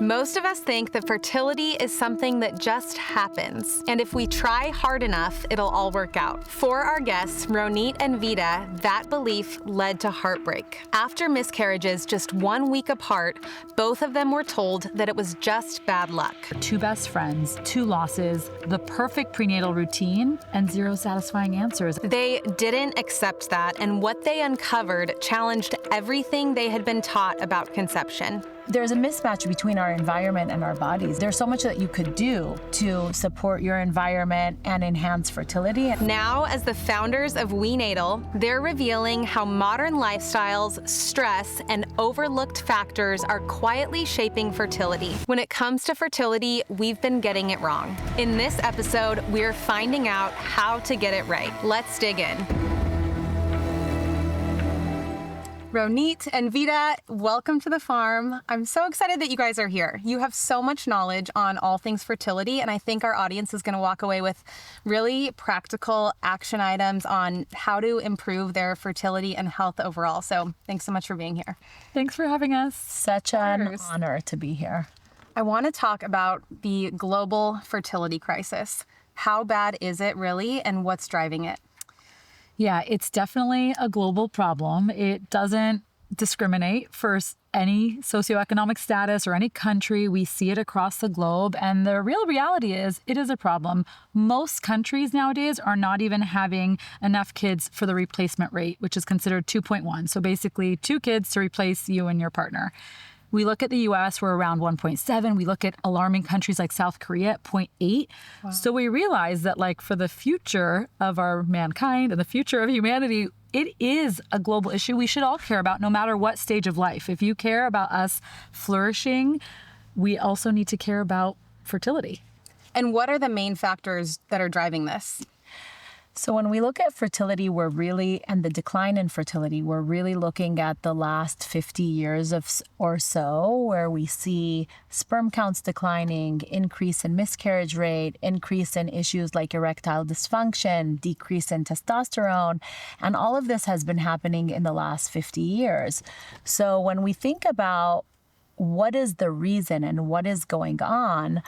Most of us think that fertility is something that just happens, and if we try hard enough, it'll all work out. For our guests, Ronit and Vita, that belief led to heartbreak. After miscarriages just 1 week apart, both of them were told that it was just bad luck. 2 best friends, 2 losses, the perfect prenatal routine, and 0 satisfying answers. They didn't accept that, and what they uncovered challenged everything they had been taught about conception. There's a mismatch between our environment and our bodies. There's so much that you could do to support your environment and enhance fertility. Now, as the founders of WeNatal, they're revealing how modern lifestyles, stress, and overlooked factors are quietly shaping fertility. When it comes to fertility, we've been getting it wrong. In this episode, we're finding out how to get it right. Let's dig in. Ronit and Vita, welcome to the farm. I'm so excited that you guys are here. You have so much knowledge on all things fertility, and I think our audience is going to walk away with really practical action items on how to improve their fertility and health overall. So thanks so much for being here. Thanks for having us. Such an honor to be here. I want to talk about the global fertility crisis. How bad is it really, and what's driving it? Yeah, it's definitely a global problem. It doesn't discriminate for any socioeconomic status or any country. We see it across the globe. And the real reality is it is a problem. Most countries nowadays are not even having enough kids for the replacement rate, which is considered 2.1. So basically 2 kids to replace you and your partner. We look at the US, we're around 1.7. We look at alarming countries like South Korea at 0.8. Wow. So we realize that for the future of our mankind and the future of humanity, it is a global issue we should all care about no matter what stage of life. If you care about us flourishing, we also need to care about fertility. And what are the main factors that are driving this? So when we look at fertility, and the decline in fertility, we're really looking at the last 50 years or so, where we see sperm counts declining, increase in miscarriage rate, increase in issues like erectile dysfunction, decrease in testosterone, and all of this has been happening in the last 50 years. So when we think about what is the reason and what is going on,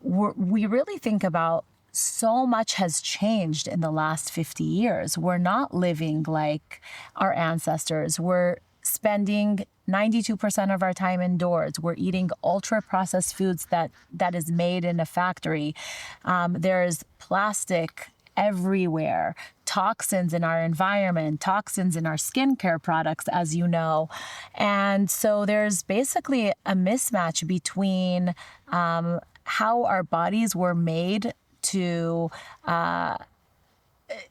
we really think about so much has changed in the last 50 years. We're not living like our ancestors. We're spending 92% of our time indoors. We're eating ultra-processed foods that is made in a factory. There's plastic everywhere, toxins in our environment, toxins in our skincare products, as you know. And so there's basically a mismatch between how our bodies were made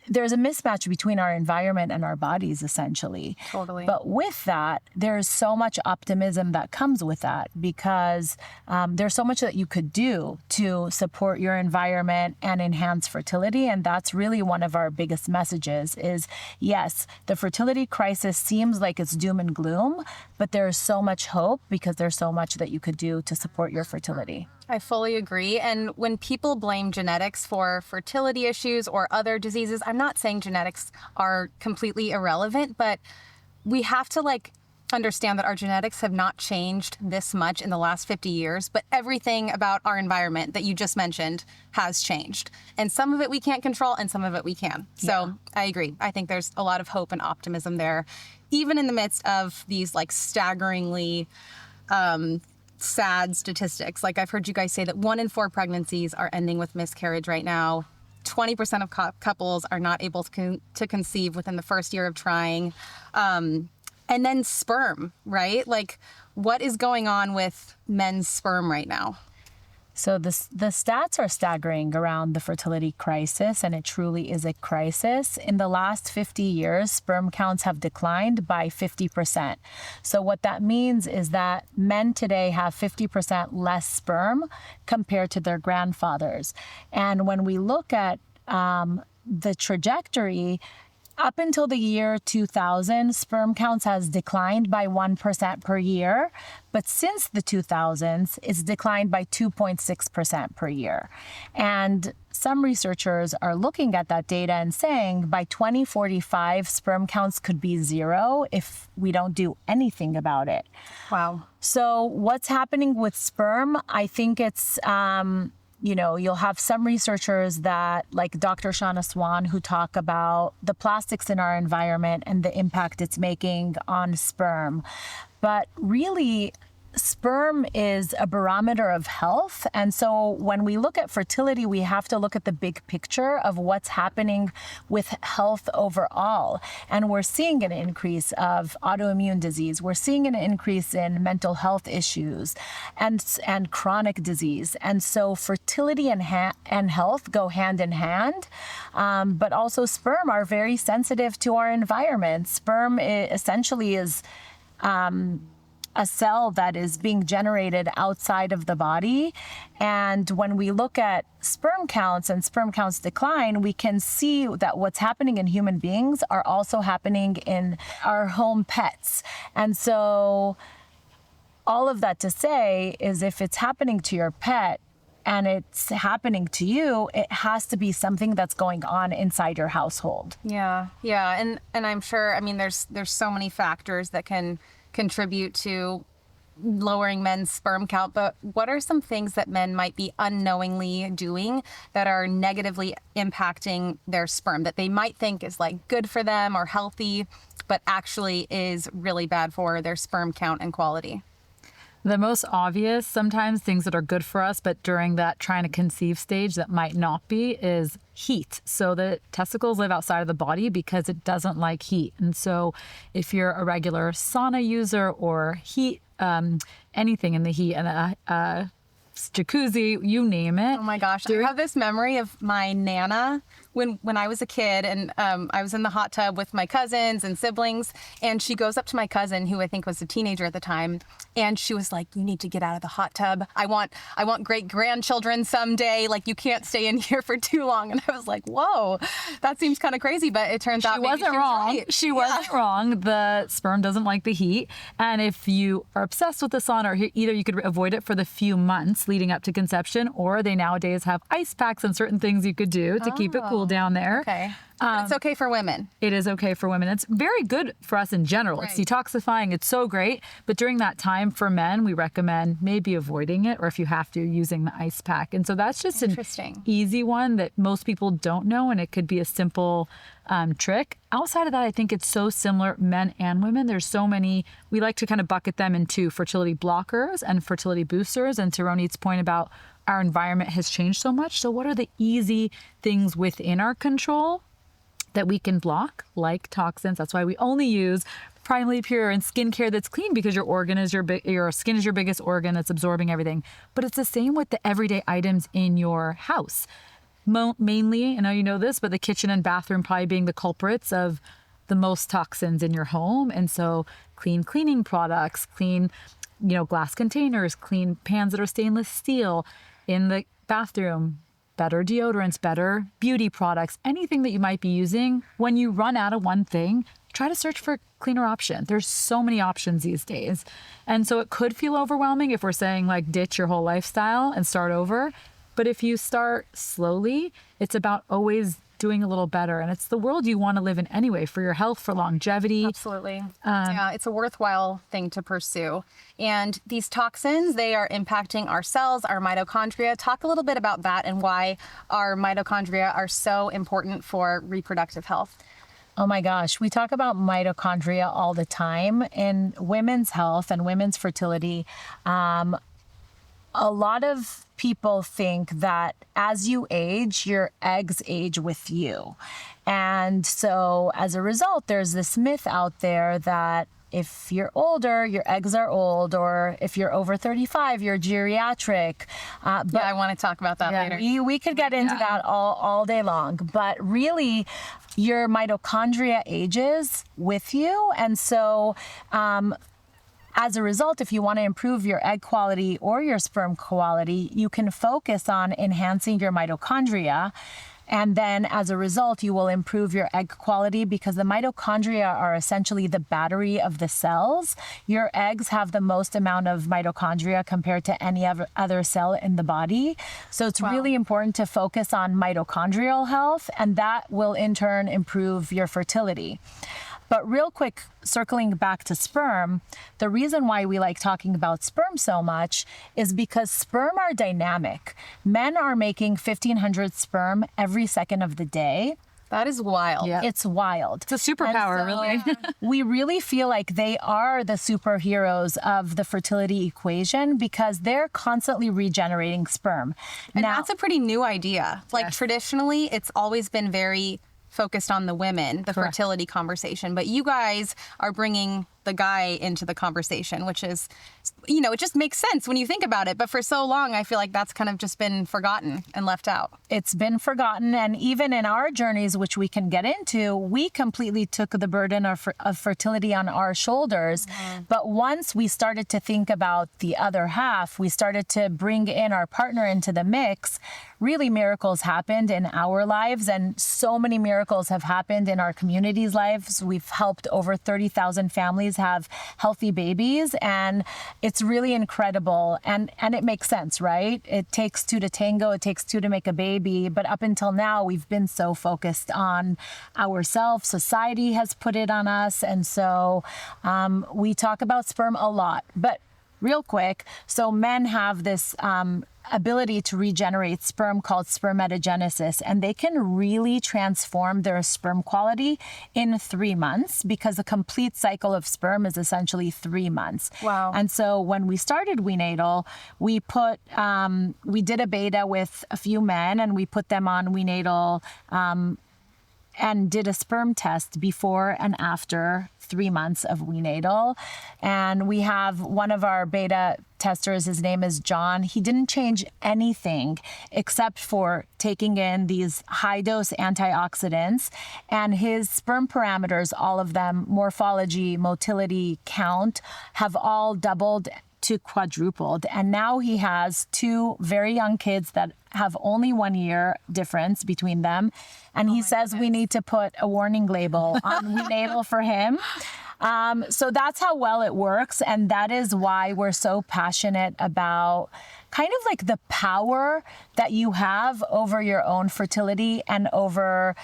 there's a mismatch between our environment and our bodies, essentially. Totally. But with that, there's so much optimism that comes with that because there's so much that you could do to support your environment and enhance fertility. And that's really one of our biggest messages is, yes, the fertility crisis seems like it's doom and gloom, but there's so much hope because there's so much that you could do to support your fertility. I fully agree. And when people blame genetics for fertility issues or other diseases, I'm not saying genetics are completely irrelevant, but we have to understand that our genetics have not changed this much in the last 50 years, but everything about our environment that you just mentioned has changed. And some of it we can't control and some of it we can. So I agree. I think there's a lot of hope and optimism there, even in the midst of these staggeringly sad statistics. I've heard you guys say that 1 in 4 pregnancies are ending with miscarriage right now. 20% of couples are not able to conceive within the first year of trying. And then sperm, right? What is going on with men's sperm right now? So the stats are staggering around the fertility crisis, and it truly is a crisis. In the last 50 years, sperm counts have declined by 50%. So what that means is that men today have 50% less sperm compared to their grandfathers. And when we look at the trajectory, up until the year 2000, sperm counts has declined by 1% per year. But since the 2000s, it's declined by 2.6% per year. And some researchers are looking at that data and saying by 2045, sperm counts could be zero if we don't do anything about it. Wow. So what's happening with sperm? I think it's, you'll have some researchers that, like Dr. Shauna Swan, who talk about the plastics in our environment and the impact it's making on sperm. But really, sperm is a barometer of health. And so when we look at fertility, we have to look at the big picture of what's happening with health overall. And we're seeing an increase of autoimmune disease. We're seeing an increase in mental health issues and chronic disease. And so fertility and health go hand in hand. But also sperm are very sensitive to our environment. Sperm essentially is a cell that is being generated outside of the body. And when we look at sperm counts and sperm counts decline, we can see that what's happening in human beings are also happening in our home pets. And so all of that to say is if it's happening to your pet, and it's happening to you, it has to be something that's going on inside your household. Yeah. And I'm sure, there's so many factors that can contribute to lowering men's sperm count, but what are some things that men might be unknowingly doing that are negatively impacting their sperm that they might think is like good for them or healthy, but actually is really bad for their sperm count and quality? The most obvious, sometimes things that are good for us, but during that trying to conceive stage that might not be, is heat. So the testicles live outside of the body because it doesn't like heat. And so if you're a regular sauna user or heat, anything in the heat, and jacuzzi, you name it. Oh my gosh. I have this memory of my Nana when I was a kid, and I was in the hot tub with my cousins and siblings, and she goes up to my cousin, who I think was a teenager at the time, and she was like, "You need to get out of the hot tub. I want great grandchildren someday. Like, you can't stay in here for too long." And I was like, "Whoa, that seems kind of crazy." But it turns out she wasn't wrong. Right. She wasn't wrong. The sperm doesn't like the heat, and if you are obsessed with the sauna, either you could avoid it for the few months leading up to conception, or they nowadays have ice packs and certain things you could do to keep it cool down there. Okay. But it's okay for women. It is okay for women. It's very good for us in general. Right. It's detoxifying. It's so great. But during that time for men, we recommend maybe avoiding it, or if you have to, using the ice pack. And so that's just an easy one that most people don't know, and it could be a simple trick. Outside of that, I think it's so similar, men and women. There's so many, we like to kind of bucket them into fertility blockers and fertility boosters. And to Ronit's point about our environment has changed so much. So what are the easy things within our control that we can block, like toxins? That's why we only use primally pure and skincare that's clean, because your skin is your biggest organ that's absorbing everything. But it's the same with the everyday items in your house. Mainly, I know you know this, but the kitchen and bathroom probably being the culprits of the most toxins in your home. And so clean cleaning products, clean, glass containers, clean pans that are stainless steel in the bathroom, better deodorants, better beauty products, anything that you might be using. When you run out of one thing, try to search for a cleaner option. There's so many options these days. And so it could feel overwhelming if we're saying like ditch your whole lifestyle and start over. But if you start slowly, it's about always doing a little better. And it's the world you want to live in anyway, for your health, for longevity. Absolutely. Yeah, it's a worthwhile thing to pursue. And these toxins, they are impacting our cells, our mitochondria. Talk a little bit about that and why our mitochondria are so important for reproductive health. Oh my gosh, we talk about mitochondria all the time in women's health and women's fertility. A lot of people think that as you age, your eggs age with you. And so as a result, there's this myth out there that if you're older, your eggs are old, or if you're over 35, you're geriatric. But I want to talk about that later. We could get into that all day long. But really, your mitochondria ages with you. And so as a result, if you want to improve your egg quality or your sperm quality, you can focus on enhancing your mitochondria. And then as a result, you will improve your egg quality because the mitochondria are essentially the battery of the cells. Your eggs have the most amount of mitochondria compared to any other cell in the body. So it's really important to focus on mitochondrial health, and that will in turn improve your fertility. But real quick, circling back to sperm, the reason why we like talking about sperm so much is because sperm are dynamic. Men are making 1,500 sperm every second of the day. That is wild. Yeah. It's wild. It's a superpower, really. We really feel like they are the superheroes of the fertility equation because they're constantly regenerating sperm. And that's a pretty new idea. Like Yes. traditionally, it's always been very focused on the women, the Correct. fertility conversation. But you guys are bringing the guy into the conversation, which is, you know, it just makes sense when you think about it. But for so long, I feel like that's kind of just been forgotten and left out. It's been forgotten. And even in our journeys, which we can get into, we completely took the burden of fertility on our shoulders. But once we started to think about the other half, we started to bring in our partner into the mix, really miracles happened in our lives. And so many miracles have happened in our community's lives. We've helped over 30,000 families have healthy babies, and it's really incredible. And it makes sense, right? It takes two to tango, it takes two to make a baby. But up until now, we've been so focused on ourselves. Society has put it on us. And so we talk about sperm a lot. But real quick, so men have this ability to regenerate sperm called spermatogenesis, and they can really transform their sperm quality in 3 months because a complete cycle of sperm is essentially 3 months. Wow. And so when we started WeNatal, we did a beta with a few men, and we put them on WeNatal and did a sperm test before and after 3 months of WeNatal. And we have one of our beta testers, his name is John. He didn't change anything except for taking in these high dose antioxidants, and his sperm parameters, all of them, morphology, motility, count, have all doubled to quadrupled. And now he has 2 very young kids that have only 1 year difference between them. And he says we need to put a warning label on WeNatal for him. So that's how well it works. And that is why we're so passionate about kind of like the power that you have over your own fertility and over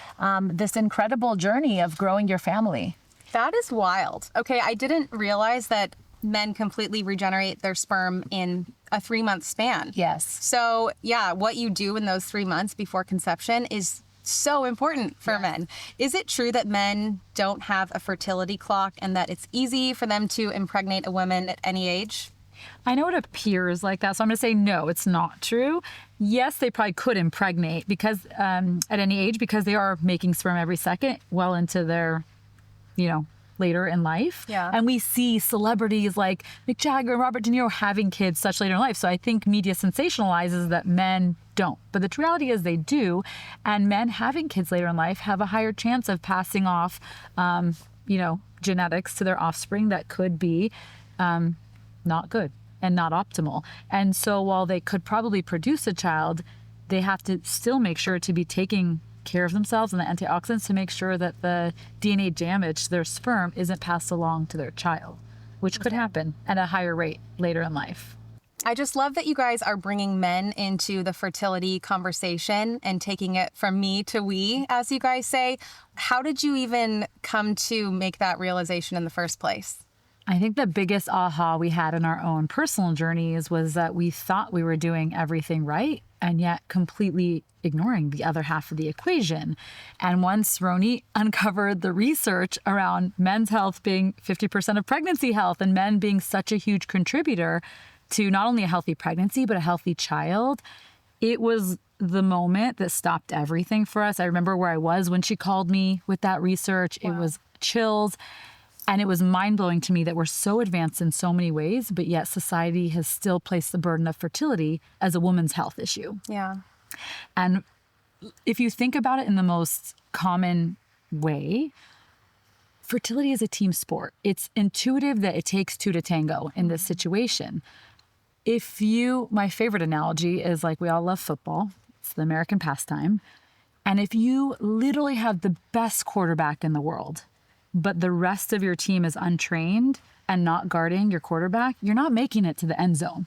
this incredible journey of growing your family. That is wild. Okay, I didn't realize that men completely regenerate their sperm in a 3-month span. Yes. So yeah, what you do in those 3 months before conception is so important for men. Is it true that men don't have a fertility clock and that it's easy for them to impregnate a woman at any age? I know it appears like that, so I'm going to say no, it's not true. Yes, they probably could impregnate because at any age because they are making sperm every second well into their, later in life. Yeah. And we see celebrities like Mick Jagger and Robert De Niro having kids such later in life. So I think media sensationalizes that men don't. But the reality is they do. And men having kids later in life have a higher chance of passing off, genetics to their offspring that could be not good and not optimal. And so while they could probably produce a child, they have to still make sure to be taking care of themselves and the antioxidants to make sure that the DNA damage to their sperm isn't passed along to their child, which could happen at a higher rate later in life. I just love that you guys are bringing men into the fertility conversation and taking it from me to we, as you guys say. How did you even come to make that realization in the first place? I think the biggest aha we had in our own personal journeys was that we thought we were doing everything right and yet completely ignoring the other half of the equation. And once Ronit uncovered the research around men's health being 50% of pregnancy health and men being such a huge contributor to not only a healthy pregnancy, but a healthy child, it was the moment that stopped everything for us. I remember where I was when she called me with that research. Wow. It was chills. And it was mind-blowing to me that we're so advanced in so many ways, but yet society has still placed the burden of fertility as a woman's health issue. Yeah. And if you think about it in the most common way, fertility is a team sport. It's intuitive that it takes 2 to tango in this situation. My favorite analogy is like we all love football. It's the American pastime. And if you literally have the best quarterback in the world, but the rest of your team is untrained and not guarding your quarterback, you're not making it to the end zone.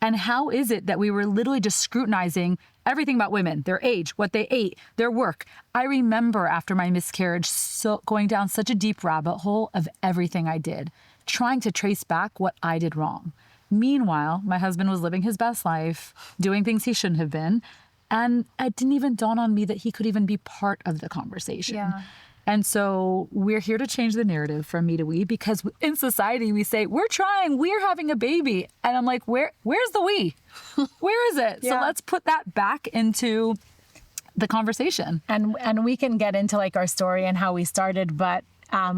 And how is it that we were literally just scrutinizing everything about women, their age, what they ate, their work? I remember after my miscarriage going down such a deep rabbit hole of everything I did, trying to trace back what I did wrong. Meanwhile, my husband was living his best life, doing things he shouldn't have been. And it didn't even dawn on me that he could even be part of the conversation. Yeah. And so we're here to change the narrative from me to we, because in society we say, we're trying, we're having a baby. And I'm like, where's the we? Where is it? Yeah. So let's put that back into the conversation. And we can get into like our story and how we started, but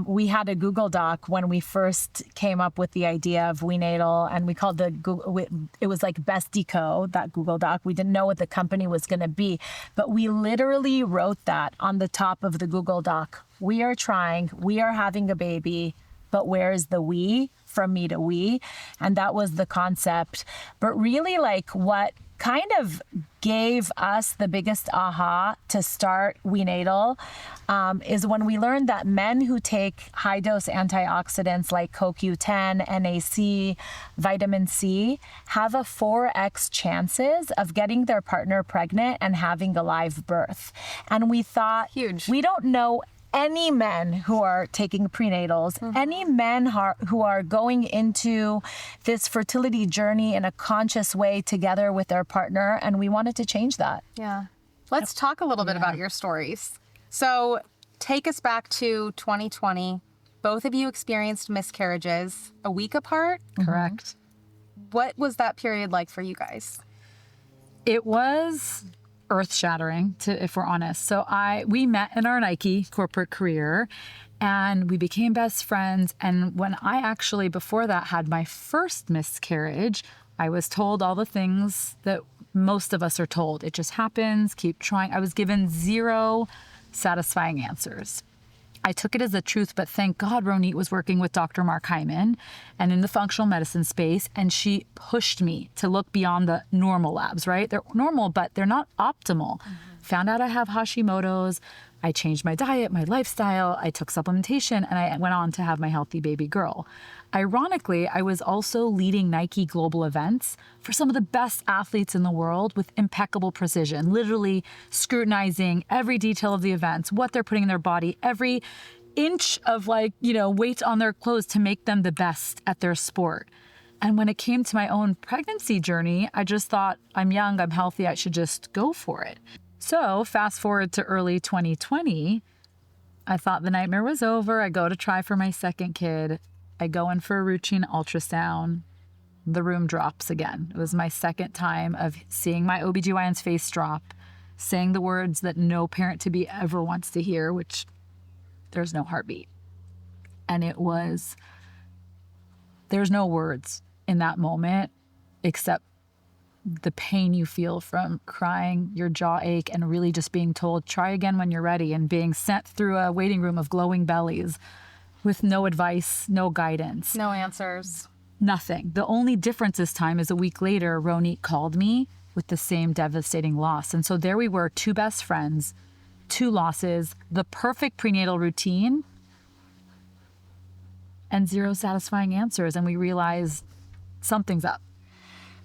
we had a Google Doc when we first came up with the idea of WeNatal, and we called it was like Best Deco, that Google Doc. We didn't know what the company was going to be, but we literally wrote that on the top of the Google Doc. We are trying, we are having a baby, but where's the we? From me to we. And that was the concept. But really, like, what kind of gave us the biggest aha to start WeNatal is when we learned that men who take high dose antioxidants like CoQ10, NAC, vitamin C have a 4x chances of getting their partner pregnant and having a live birth. And we thought, huge. We don't know any men who are taking prenatals, any men who are going into this fertility journey in a conscious way together with their partner, and we wanted to change that. Yeah. Let's talk a little bit about your stories. So take us back to 2020. Both of you experienced miscarriages a week apart. Correct. What was that period like for you guys? It was earth-shattering, if we're honest. So we met in our Nike corporate career, and we became best friends. And when I actually, before that, had my first miscarriage, I was told all the things that most of us are told. It just happens, keep trying. I was given 0 satisfying answers. I took it as the truth, but thank God Ronit was working with Dr. Mark Hyman and in the functional medicine space, and she pushed me to look beyond the normal labs, right? They're normal, but they're not optimal. Found out I have Hashimoto's. I changed my diet, my lifestyle. I took supplementation, and I went on to have my healthy baby girl. Ironically, I was also leading Nike global events for some of the best athletes in the world with impeccable precision, literally scrutinizing every detail of the events, what they're putting in their body, every inch of weight on their clothes to make them the best at their sport. And when it came to my own pregnancy journey, I just thought, I'm young, I'm healthy, I should just go for it. So fast forward to early 2020, I thought the nightmare was over. I go to try for my second kid. I go in for a routine ultrasound. The room drops again. It was my second time of seeing my OBGYN's face drop, saying the words that no parent-to-be ever wants to hear, which there's no heartbeat. And there's no words in that moment except the pain you feel from crying, your jaw ache, and really just being told, try again when you're ready, and being sent through a waiting room of glowing bellies with no advice, no guidance. No answers. Nothing. The only difference this time is a week later, Ronit called me with the same devastating loss. And so there we were, 2 best friends, 2 losses, the perfect prenatal routine, and 0 satisfying answers. And we realized something's up.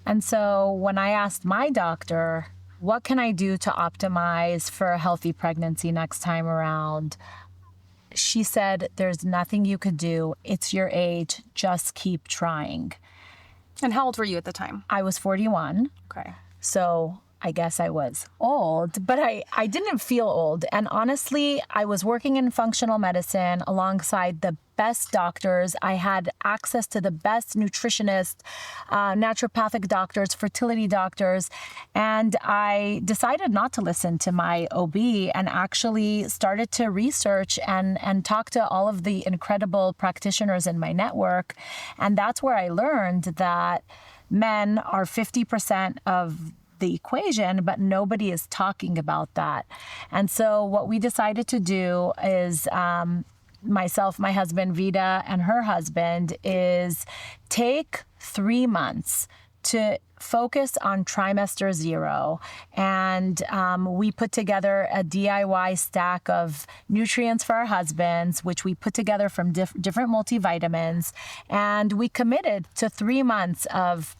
And so when I asked my doctor, what can I do to optimize for a healthy pregnancy next time around? She said, there's nothing you could do. It's your age. Just keep trying. And how old were you at the time? I was 41. Okay. So I guess I was old, but I didn't feel old. And honestly, I was working in functional medicine alongside the best doctors. I had access to the best nutritionists, naturopathic doctors, fertility doctors. And I decided not to listen to my OB and actually started to research and talk to all of the incredible practitioners in my network. And that's where I learned that men are 50% of the equation, but nobody is talking about that. And so what we decided to do is myself, my husband, Vita, and her husband, is take 3 months to focus on trimester 0. And we put together a DIY stack of nutrients for our husbands, which we put together from different multivitamins. And we committed to 3 months of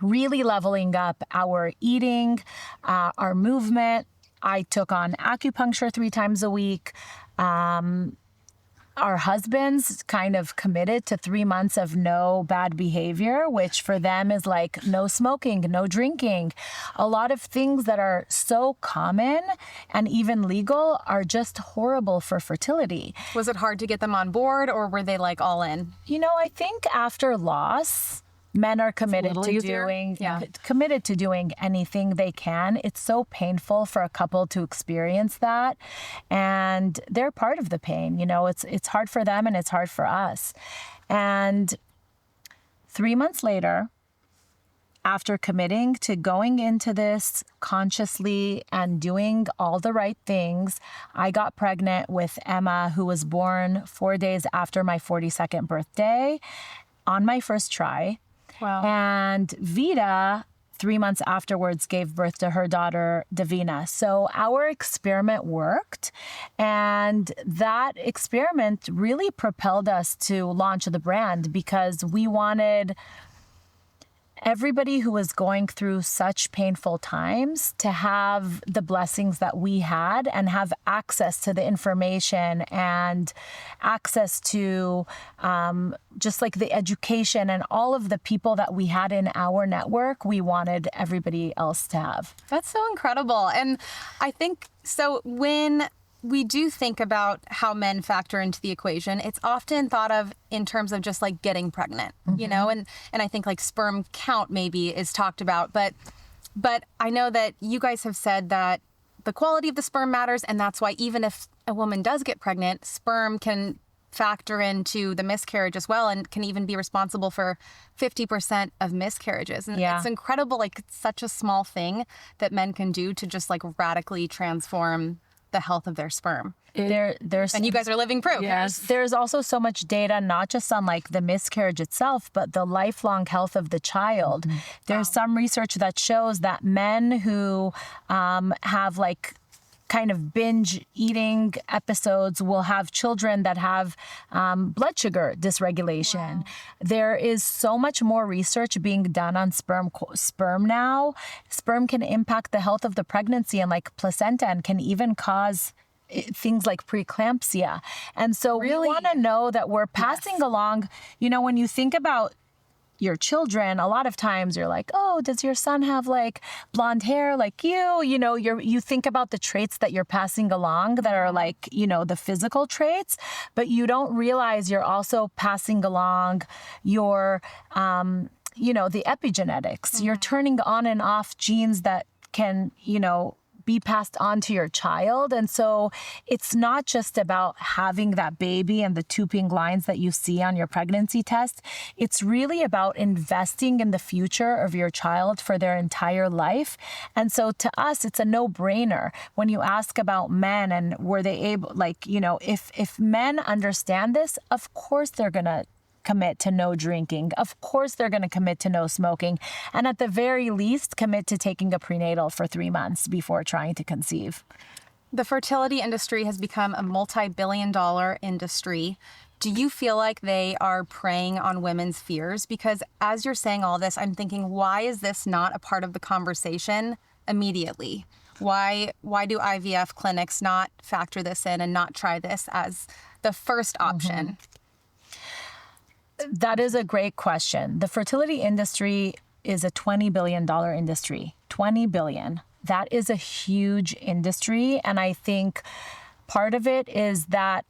really leveling up our eating, our movement. I took on acupuncture 3 times a week. Our husbands kind of committed to 3 months of no bad behavior, which for them is like no smoking, no drinking. A lot of things that are so common and even legal are just horrible for fertility. Was it hard to get them on board, or were they like all in? You know, I think after loss, men are committed to doing anything they can. It's so painful for a couple to experience that, and they're part of the pain. You know, it's hard for them and it's hard for us. And 3 months later, after committing to going into this consciously and doing all the right things, I got pregnant with Emma, who was born 4 days after my 42nd birthday on my first try. Wow. And Vita, 3 months afterwards, gave birth to her daughter, Davina. So our experiment worked. And that experiment really propelled us to launch the brand, because we wanted everybody who was going through such painful times to have the blessings that we had and have access to the information and access to just like the education and all of the people that we had in our network, we wanted everybody else to have. That's so incredible. And I think, so when we do think about how men factor into the equation, it's often thought of in terms of just like getting pregnant, you know, and I think like sperm count maybe is talked about, but I know that you guys have said that the quality of the sperm matters, and that's why even if a woman does get pregnant, sperm can factor into the miscarriage as well, and can even be responsible for 50% of miscarriages. And it's incredible, like it's such a small thing that men can do to just like radically transform the health of their sperm. There's and you guys are living proof. Yes. There's also so much data, not just on like the miscarriage itself, but the lifelong health of the child. There's some research that shows that men who have like kind of binge eating episodes will have children that have blood sugar dysregulation. Wow. There is so much more research being done on sperm now. Sperm can impact the health of the pregnancy and like placenta, and can even cause things like preeclampsia. And so we want to know that we're passing along, you know, when you think about your children, a lot of times you're like, oh, does your son have like blonde hair like you? You know, you think about the traits that you're passing along that are like, you know, the physical traits, but you don't realize you're also passing along your, you know, the epigenetics. You're turning on and off genes that can, you know, be passed on to your child. And so it's not just about having that baby and the 2 pink lines that you see on your pregnancy test. It's really about investing in the future of your child for their entire life. And so to us, it's a no-brainer when you ask about men and were they able, like, you know, if men understand this, of course they're going to commit to no drinking. Of course, they're going to commit to no smoking. And at the very least, commit to taking a prenatal for 3 months before trying to conceive. The fertility industry has become a multi-billion-dollar industry. Do you feel like they are preying on women's fears? Because as you're saying all this, I'm thinking, why is this not a part of the conversation immediately? Why do IVF clinics not factor this in and not try this as the first option? That is a great question. The fertility industry is a $20 billion industry. $20 billion. That is a huge industry. And I think part of it is that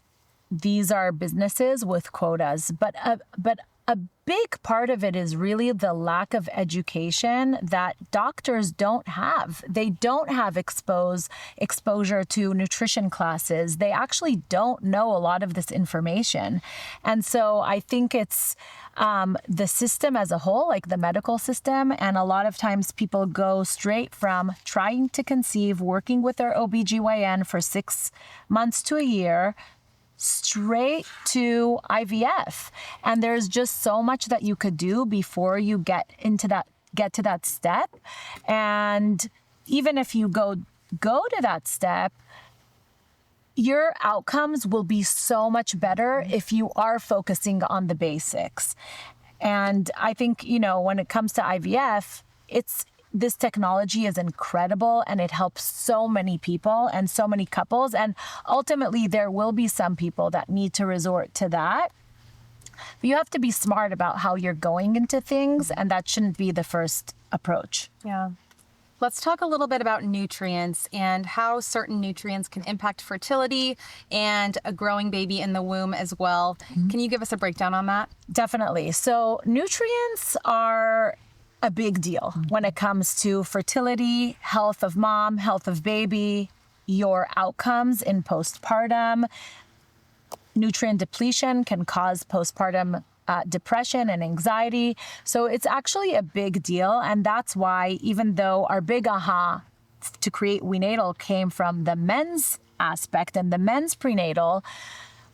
these are businesses with quotas. But a big part of it is really the lack of education that doctors don't have. They don't have exposure to nutrition classes. They actually don't know a lot of this information. And so I think it's the system as a whole, like the medical system, and a lot of times people go straight from trying to conceive, working with their OBGYN for 6 months to a year, straight to IVF. And there's just so much that you could do before you get into that get to that step. And even if you go to that step, your outcomes will be so much better if you are focusing on the basics. And I think, when it comes to IVF, this technology is incredible and it helps so many people and so many couples. And ultimately, there will be some people that need to resort to that. But you have to be smart about how you're going into things, and that shouldn't be the first approach. Yeah. Let's talk a little bit about nutrients and how certain nutrients can impact fertility and a growing baby in the womb as well. Can you give us a breakdown on that? Definitely. So nutrients are a big deal when it comes to fertility, health of mom, health of baby, your outcomes in postpartum. Nutrient depletion can cause postpartum depression and anxiety. So it's actually a big deal. And that's why, even though our big aha to create WeNatal came from the men's aspect and the men's prenatal,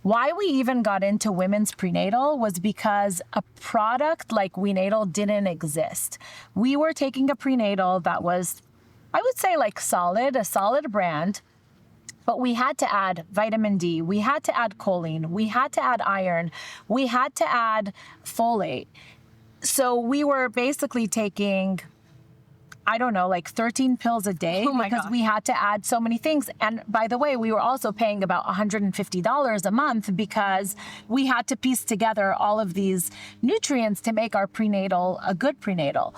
why we even got into women's prenatal was because a product like WeNatal didn't exist. We were taking a prenatal that was, I would say, like a solid brand. But we had to add vitamin D, we had to add choline, we had to add iron, we had to add folate. So we were basically taking, 13 pills a day because we had to add so many things. And by the way, we were also paying about $150 a month because we had to piece together all of these nutrients to make our prenatal a good prenatal.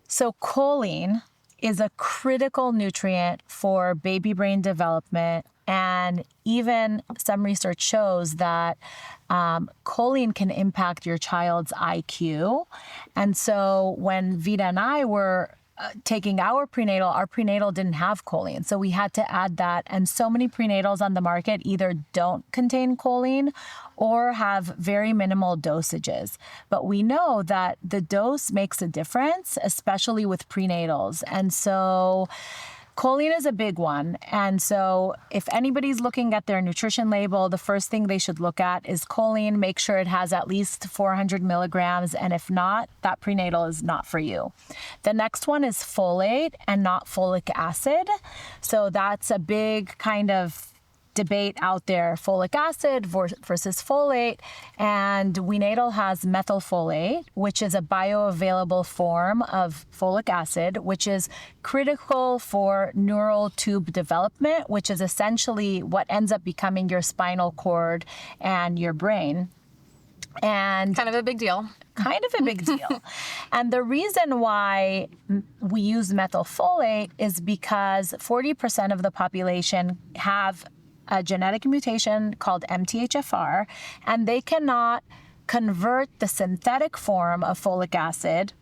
So choline is a critical nutrient for baby brain development. And even some research shows that choline can impact your child's IQ. And so when Vita and I were taking our prenatal didn't have choline. So we had to add that. And so many prenatals on the market either don't contain choline or have very minimal dosages. But we know that the dose makes a difference, especially with prenatals. And so choline is a big one. And so if anybody's looking at their nutrition label, the first thing they should look at is choline. Make sure it has at least 400 milligrams. And if not, that prenatal is not for you. The next one is folate and not folic acid. So that's a big kind of debate out there, folic acid versus folate. And WeNatal has methylfolate, which is a bioavailable form of folic acid, which is critical for neural tube development, which is essentially what ends up becoming your spinal cord and your brain. And kind of a big deal. And the reason why we use methylfolate is because 40% of the population have a genetic mutation called MTHFR, and they cannot convert the synthetic form of folic acid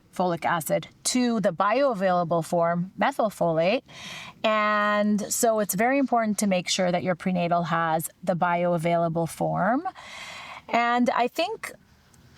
to the bioavailable form, methylfolate. And so it's very important to make sure that your prenatal has the bioavailable form. And I think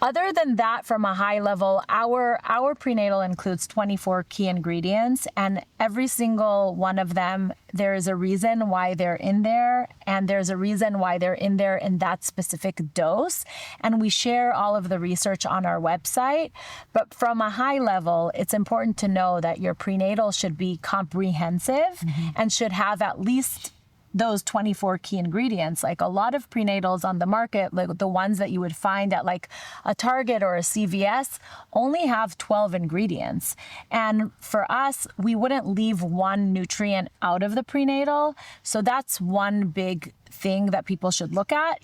other than that, from a high level, our prenatal includes 24 key ingredients, and every single one of them, there is a reason why they're in there, and there's a reason why they're in there in that specific dose. And we share all of the research on our website. But from a high level, it's important to know that your prenatal should be comprehensive and should have at least those 24 key ingredients. Like a lot of prenatals on the market, like the ones that you would find at like a Target or a CVS, only have 12 ingredients. And for us, we wouldn't leave one nutrient out of the prenatal. So that's one big thing that people should look at.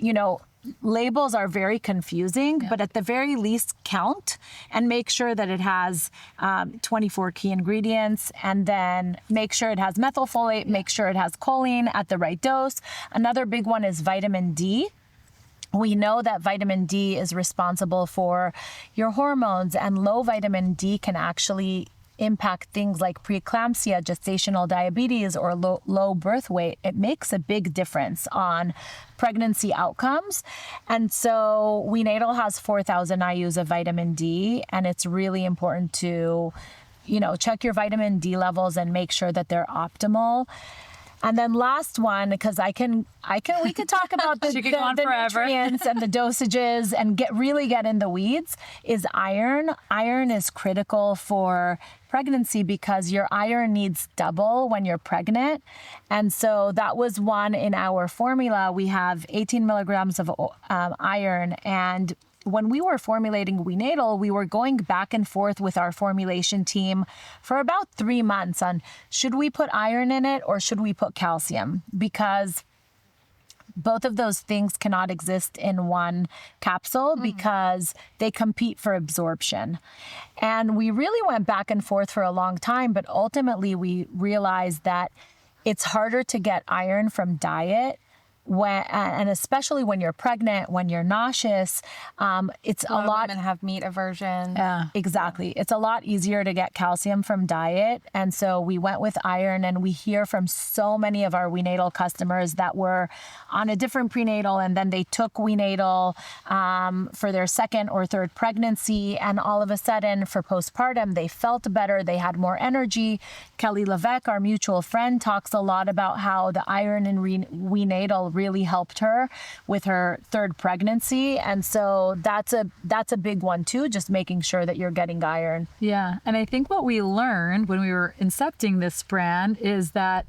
Labels are very confusing, but at the very least count and make sure that it has 24 key ingredients, and then make sure it has methylfolate, make sure it has choline at the right dose. Another big one is vitamin D. We know that vitamin D is responsible for your hormones, and low vitamin D can actually impact things like preeclampsia, gestational diabetes, or low birth weight. It makes a big difference on pregnancy outcomes. And so WeNatal has 4,000 IUs of vitamin D, and it's really important to, check your vitamin D levels and make sure that they're optimal. And then last one, because we could talk about the, She could go on the forever. nutrients and the dosages and really get in the weeds, is iron. Iron is critical for pregnancy because your iron needs double when you're pregnant. And so that was one in our formula. We have 18 milligrams of iron, and when we were formulating WeNatal, we were going back and forth with our formulation team for about 3 months on should we put iron in it or should we put calcium? Because both of those things cannot exist in one capsule because they compete for absorption. And we really went back and forth for a long time, but ultimately we realized that it's harder to get iron from diet. And especially when you're pregnant, when you're nauseous, it's a lot. Women have meat aversion. Yeah. Exactly. It's a lot easier to get calcium from diet. And so we went with iron, and we hear from so many of our WeNatal customers that were on a different prenatal and then they took WeNatal for their second or third pregnancy. And all of a sudden for postpartum, they felt better. They had more energy. Kelly Levesque, our mutual friend, talks a lot about how the iron in WeNatal really helped her with her third pregnancy. And so that's a big one too, just making sure that you're getting iron. Yeah. And I think what we learned when we were incepting this brand is that,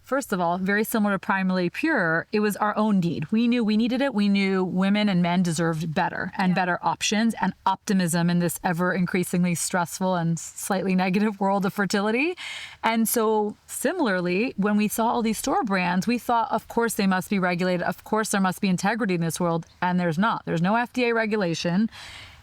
first of all, very similar to Primarily Pure, it was our own need. We knew we needed it. We knew women and men deserved better and better options and optimism in this ever increasingly stressful and slightly negative world of fertility. And so similarly, when we saw all these store brands, we thought, of course, they must be regulated. Of course, there must be integrity in this world. And there's not. There's no FDA regulation.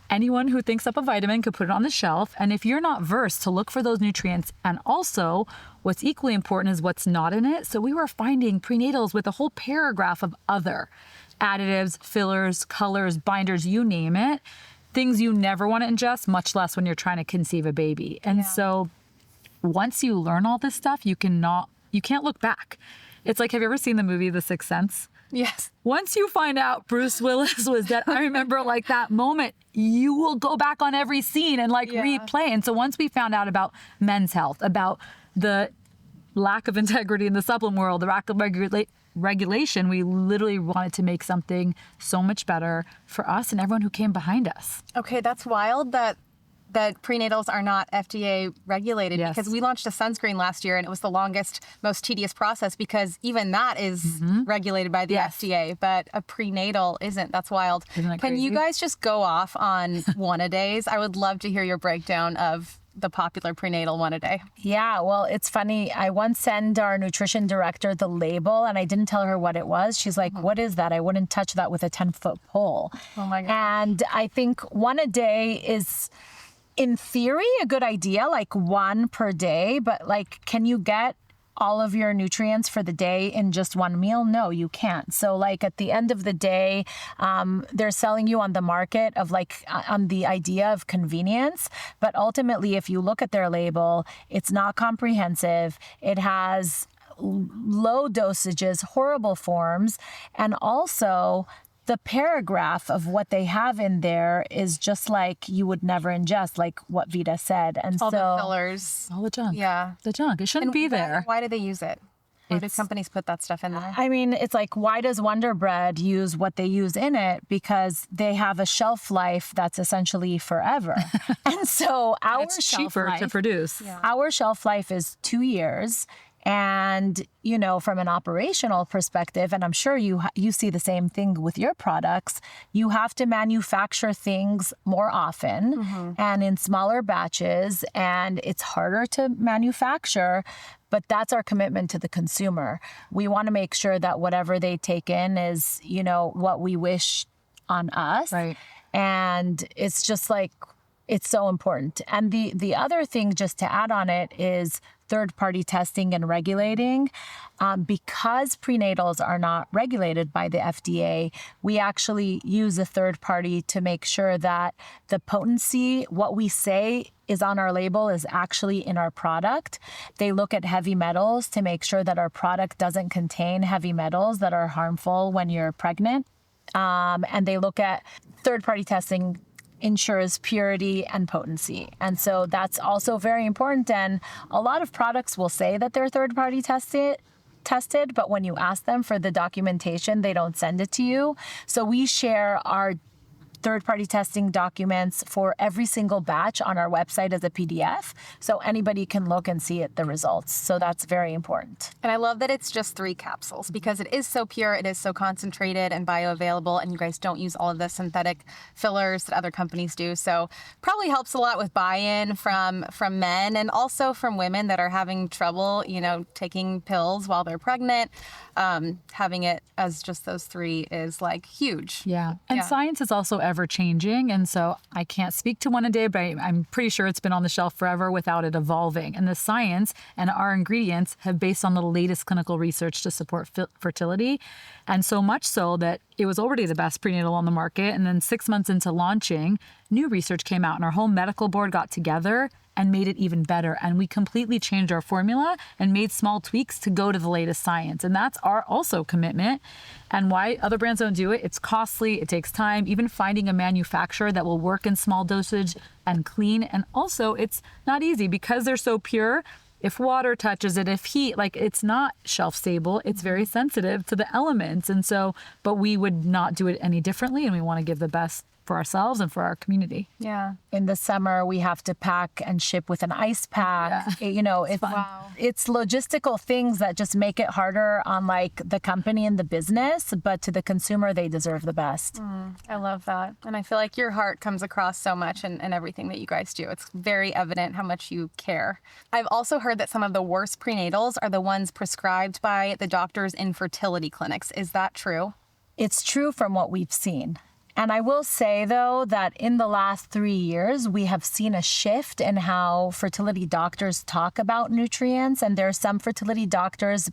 Anyone who thinks up a vitamin could put it on the shelf. And if you're not versed to look for those nutrients, and also what's equally important is what's not in it. So we were finding prenatals with a whole paragraph of other additives, fillers, colors, binders, you name it, things you never want to ingest, much less when you're trying to conceive a baby. And so once you learn all this stuff, you can't look back. It's like, have you ever seen the movie The Sixth Sense? Yes. Once you find out Bruce Willis was dead, I remember like that moment, you will go back on every scene and replay. And so once we found out about men's health, about the lack of integrity in the supplement world, the lack of regulation, we literally wanted to make something so much better for us and everyone who came behind us. Okay, that's wild that prenatals are not FDA regulated, Yes. because we launched a sunscreen last year and it was the longest, most tedious process because even that is regulated by the FDA, but a prenatal isn't. That's wild. Isn't that Can you crazy? guys just go off on one-a-days? I would love to hear your breakdown of the popular prenatal one-a-day. Yeah, well, it's funny. I once sent our nutrition director the label and I didn't tell her what it was. She's like, what is that? I wouldn't touch that with a 10-foot pole. Oh my God. And I think one a day is, in theory, a good idea, like one per day, but like, can you get all of your nutrients for the day in just one meal? No, you can't. So like at the end of the day, they're selling you on the market of on the idea of convenience. But ultimately, if you look at their label, it's not comprehensive. It has low dosages, horrible forms, and also the paragraph of what they have in there is just like you would never ingest, like what Vita said. And All so the fillers. All the junk. Yeah. The junk. It shouldn't be there. Why do they use it? Why do companies put that stuff in there? I mean, it's like, why does Wonder Bread use what they use in it? Because they have a shelf life that's essentially forever. And so our It's shelf cheaper life, to produce. our shelf life is 2 years. And, from an operational perspective, and I'm sure you see the same thing with your products, you have to manufacture things more often and in smaller batches, and it's harder to manufacture. But that's our commitment to the consumer. We want to make sure that whatever they take in is, what we wish on us. Right. And it's just like, it's so important. And the other thing, just to add on it, is third-party testing and regulating. Because prenatals are not regulated by the FDA, we actually use a third party to make sure that the potency, what we say is on our label, is actually in our product. They look at heavy metals to make sure that our product doesn't contain heavy metals that are harmful when you're pregnant. And they look at third-party testing ensures purity and potency. And so that's also very important. And a lot of products will say that they're third-party tested, tested, but when you ask them for the documentation, they don't send it to you. So we share our third-party testing documents for every single batch on our website as a PDF, so anybody can look and see the results. So that's very important. And I love that it's just 3 capsules because it is so pure, it is so concentrated and bioavailable, and you guys don't use all of the synthetic fillers that other companies do. So probably helps a lot with buy-in from men and also from women that are having trouble, taking pills while they're pregnant. Having it as just those 3 is like huge. Yeah. And science is also ever changing. And so I can't speak to one a day, but I'm pretty sure it's been on the shelf forever without it evolving. And the science and our ingredients have based on the latest clinical research to support fertility. And so much so that it was already the best prenatal on the market. And then 6 months into launching, new research came out and our whole medical board got together and made it even better. And we completely changed our formula and made small tweaks to go to the latest science. And that's our also commitment. And why other brands don't do it, it's costly, it takes time, even finding a manufacturer that will work in small dosage and clean. And also it's not easy because they're so pure. If water touches it, if heat, it's not shelf stable, it's very sensitive to the elements. And so, but we would not do it any differently. And we want to give the best for ourselves and for our community. Yeah. In the summer, we have to pack and ship with an ice pack. Yeah. It's logistical things that just make it harder on the company and the business, but to the consumer, they deserve the best. I love that. And I feel like your heart comes across so much in everything that you guys do. It's very evident how much you care. I've also heard that some of the worst prenatals are the ones prescribed by the doctors in fertility clinics. Is that true? It's true from what we've seen. And I will say, though, that in the last 3 years, we have seen a shift in how fertility doctors talk about nutrients. And there are some fertility doctors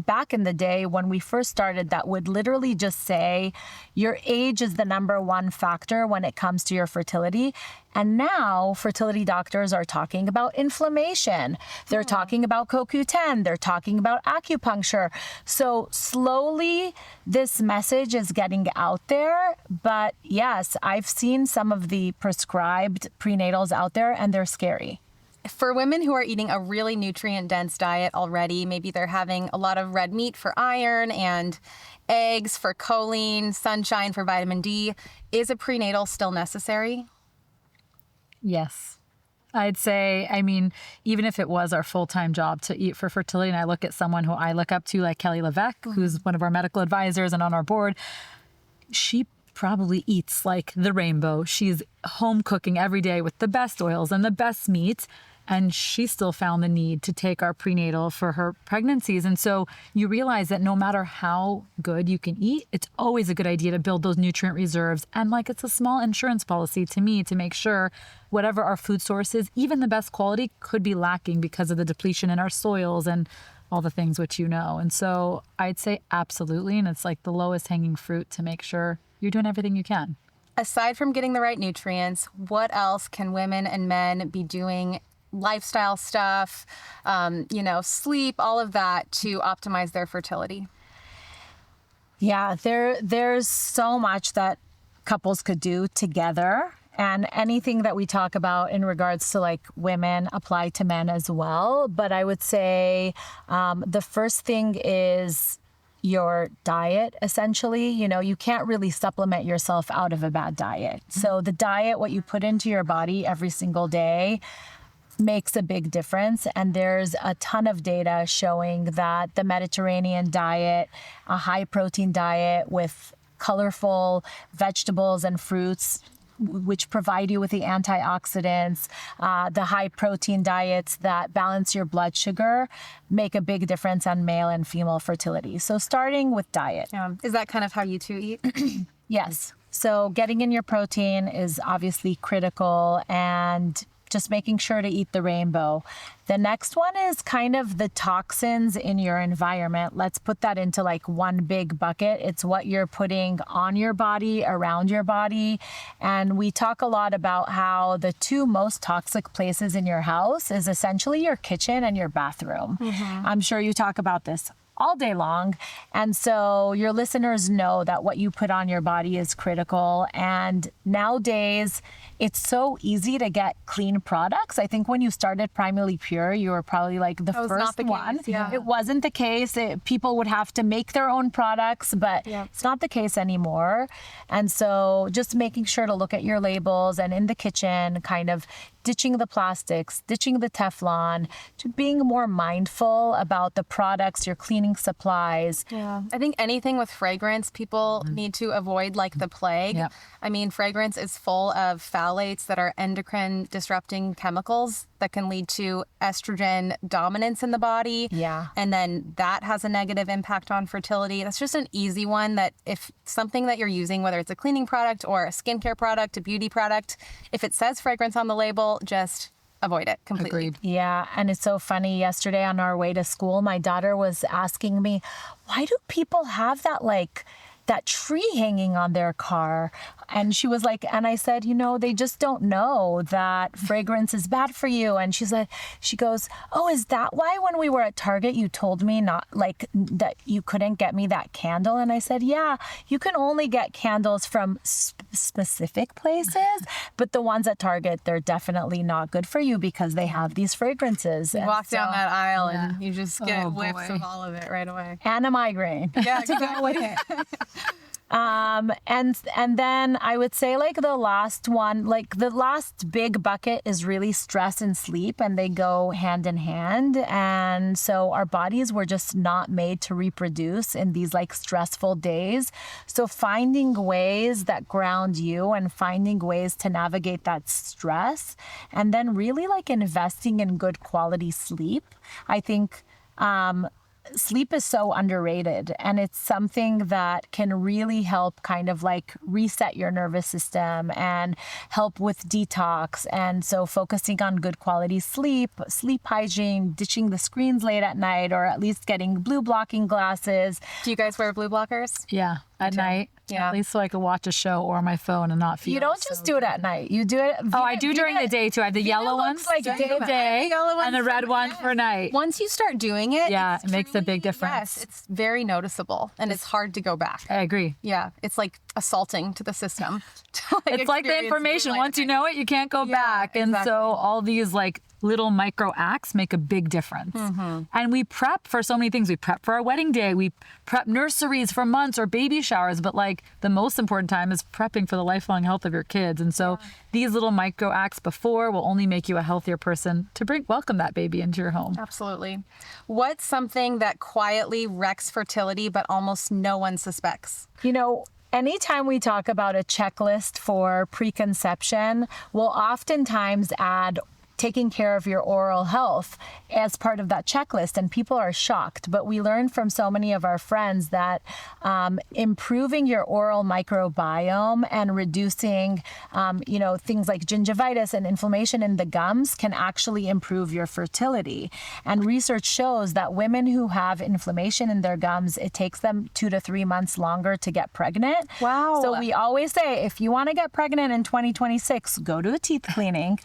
back in the day when we first started that would literally just say your age is the number one factor when it comes to your fertility. And now fertility doctors are talking about inflammation. They're talking about CoQ10. They're talking about acupuncture. So slowly this message is getting out there. But yes, I've seen some of the prescribed prenatals out there and they're scary. For women who are eating a really nutrient-dense diet already, maybe they're having a lot of red meat for iron and eggs for choline, sunshine for vitamin D, is a prenatal still necessary? Yes. I'd say, even if it was our full-time job to eat for fertility, and I look at someone who I look up to, like Kelly Levesque, who's one of our medical advisors and on our board, she probably eats like the rainbow. She's home cooking every day with the best oils and the best meats. And she still found the need to take our prenatal for her pregnancies. And so you realize that no matter how good you can eat, it's always a good idea to build those nutrient reserves. And it's a small insurance policy to me to make sure whatever our food source is, even the best quality, could be lacking because of the depletion in our soils and all the things which And so I'd say absolutely. And it's the lowest hanging fruit to make sure you're doing everything you can. Aside from getting the right nutrients, what else can women and men be doing? Lifestyle stuff, sleep, all of that to optimize their fertility? Yeah, there's so much that couples could do together. And anything that we talk about in regards to women apply to men as well. But I would say the first thing is your diet, essentially. You can't really supplement yourself out of a bad diet. So the diet, what you put into your body every single day, makes a big difference. And there's a ton of data showing that the Mediterranean diet, a high protein diet with colorful vegetables and fruits, which provide you with the antioxidants, the high protein diets that balance your blood sugar, make a big difference on male and female fertility. So starting with diet. Is that kind of how you two eat? Yes. So getting in your protein is obviously critical, and just making sure to eat the rainbow. The next one is kind of the toxins in your environment. Let's put that into one big bucket. It's what you're putting on your body, around your body. And we talk a lot about how the 2 most toxic places in your house is essentially your kitchen and your bathroom. I'm sure you talk about this all day long. And so your listeners know that what you put on your body is critical. And nowadays, it's so easy to get clean products. I think when you started Primarily Pure, you were probably like the was not first the one. case, yeah. It wasn't the case. People would have to make their own products, but it's not the case anymore. And so just making sure to look at your labels, and in the kitchen, kind of ditching the plastics, ditching the Teflon, to being more mindful about the products, your cleaning supplies. Yeah. I think anything with fragrance, people need to avoid like the plague. Yeah. I mean, fragrance is full of phthalates that are endocrine disrupting chemicals that can lead to estrogen dominance in the body. Yeah. And then that has a negative impact on fertility. That's just an easy one, that if something that you're using, whether it's a cleaning product or a skincare product, a beauty product, if it says fragrance on the label, just avoid it completely. Agreed. Yeah, and it's so funny. Yesterday on our way to school, my daughter was asking me, why do people have that tree hanging on their car? And she was like, and I said, they just don't know that fragrance is bad for you. And she goes, oh, is that why when we were at Target, you told me not like that you couldn't get me that candle? And I said, yeah, you can only get candles from specific places, but the ones at Target, they're definitely not good for you because they have these fragrances. You walk down that aisle and you just get Oh, whiffs boy. of all of it right away. and a migraine. Yeah, to go with it. And then I would say like the last one, like the last big bucket is really stress and sleep, and they go hand in hand. And so our bodies were just not made to reproduce in these like stressful days. So finding ways that ground you and finding ways to navigate that stress, and then really like investing in good quality sleep. I think, sleep is so underrated, and it's something that can really help kind of like reset your nervous system and help with detox. And so focusing on good quality sleep hygiene, ditching the screens late at night, or at least getting blue blocking glasses. Do you guys wear blue blockers? Yeah, at night. Yeah. At least so I could watch a show or my phone and not feel. You don't just do it at night. You do it. Oh, I do during the day too. I have the yellow ones like during day the day yellow ones and the for red the ones night. for night. Once you start doing it, Yeah, it's it makes a big truly- difference. Yes, it's very noticeable, and it's hard to go back. I agree. Yeah, it's like assaulting to the system. to, It's like the experience information. blue light Once you at night. know it, you can't go back. And exactly. so all these like little micro acts make a big difference. And we prep for so many things. We prep for our wedding day. We prep nurseries for months or baby showers. But like the most important time is prepping for the lifelong health of your kids. And so these little micro acts before will only make you a healthier person to welcome that baby into your home. Absolutely. What's something that quietly wrecks fertility but almost no one suspects? Anytime we talk about a checklist for preconception, we'll oftentimes add taking care of your oral health as part of that checklist, and people are shocked. But we learned from so many of our friends that improving your oral microbiome and reducing, things like gingivitis and inflammation in the gums can actually improve your fertility. And research shows that women who have inflammation in their gums, it takes them 2 to 3 months longer to get pregnant. Wow. So we always say, if you want to get pregnant in 2026, go to a teeth cleaning.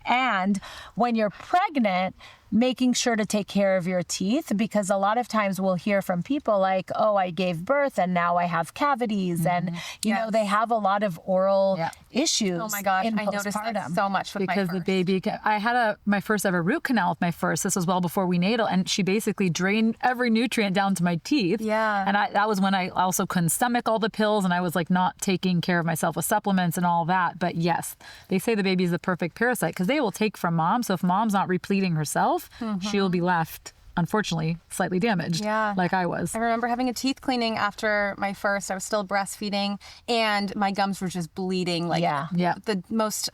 And when you're pregnant, making sure to take care of your teeth, because a lot of times we'll hear from people like, oh, I gave birth and now I have cavities. And, Yes. they have a lot of oral issues. Oh my gosh, in I noticed that postpartum. so much with Because my the first. baby, I had my first ever root canal with my first. This was well before WeNatal, and she basically drained every nutrient down to my teeth. Yeah. And that was when I also couldn't stomach all the pills, and I was like not taking care of myself with supplements and all that. But yes, they say the baby is the perfect parasite because they will take from mom. So if mom's not repleting herself, she will be left, unfortunately, slightly damaged. Yeah. Like I was. I remember having a teeth cleaning after my first. I was still breastfeeding, and my gums were just bleeding. Like Yeah. the most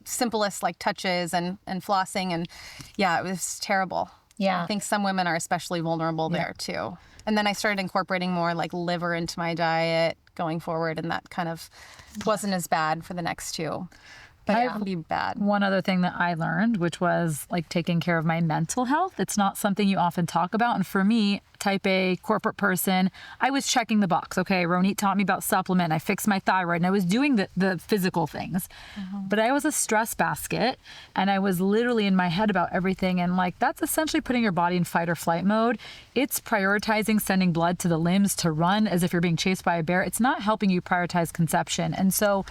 simplest like touches and flossing, and it was terrible. Yeah. I think some women are especially vulnerable there too. And then I started incorporating more like liver into my diet going forward, and that kind of wasn't as bad for the next two. but it can be bad. One other thing that I learned, which was like taking care of my mental health. It's not something you often talk about. And for me, type A corporate person, I was checking the box. Okay, Ronit taught me about supplement. I fixed my thyroid and I was doing the physical things. But I was a stress basket and I was literally in my head about everything. And like, that's essentially putting your body in fight or flight mode. It's prioritizing sending blood to the limbs to run as if you're being chased by a bear. It's not helping you prioritize conception. And so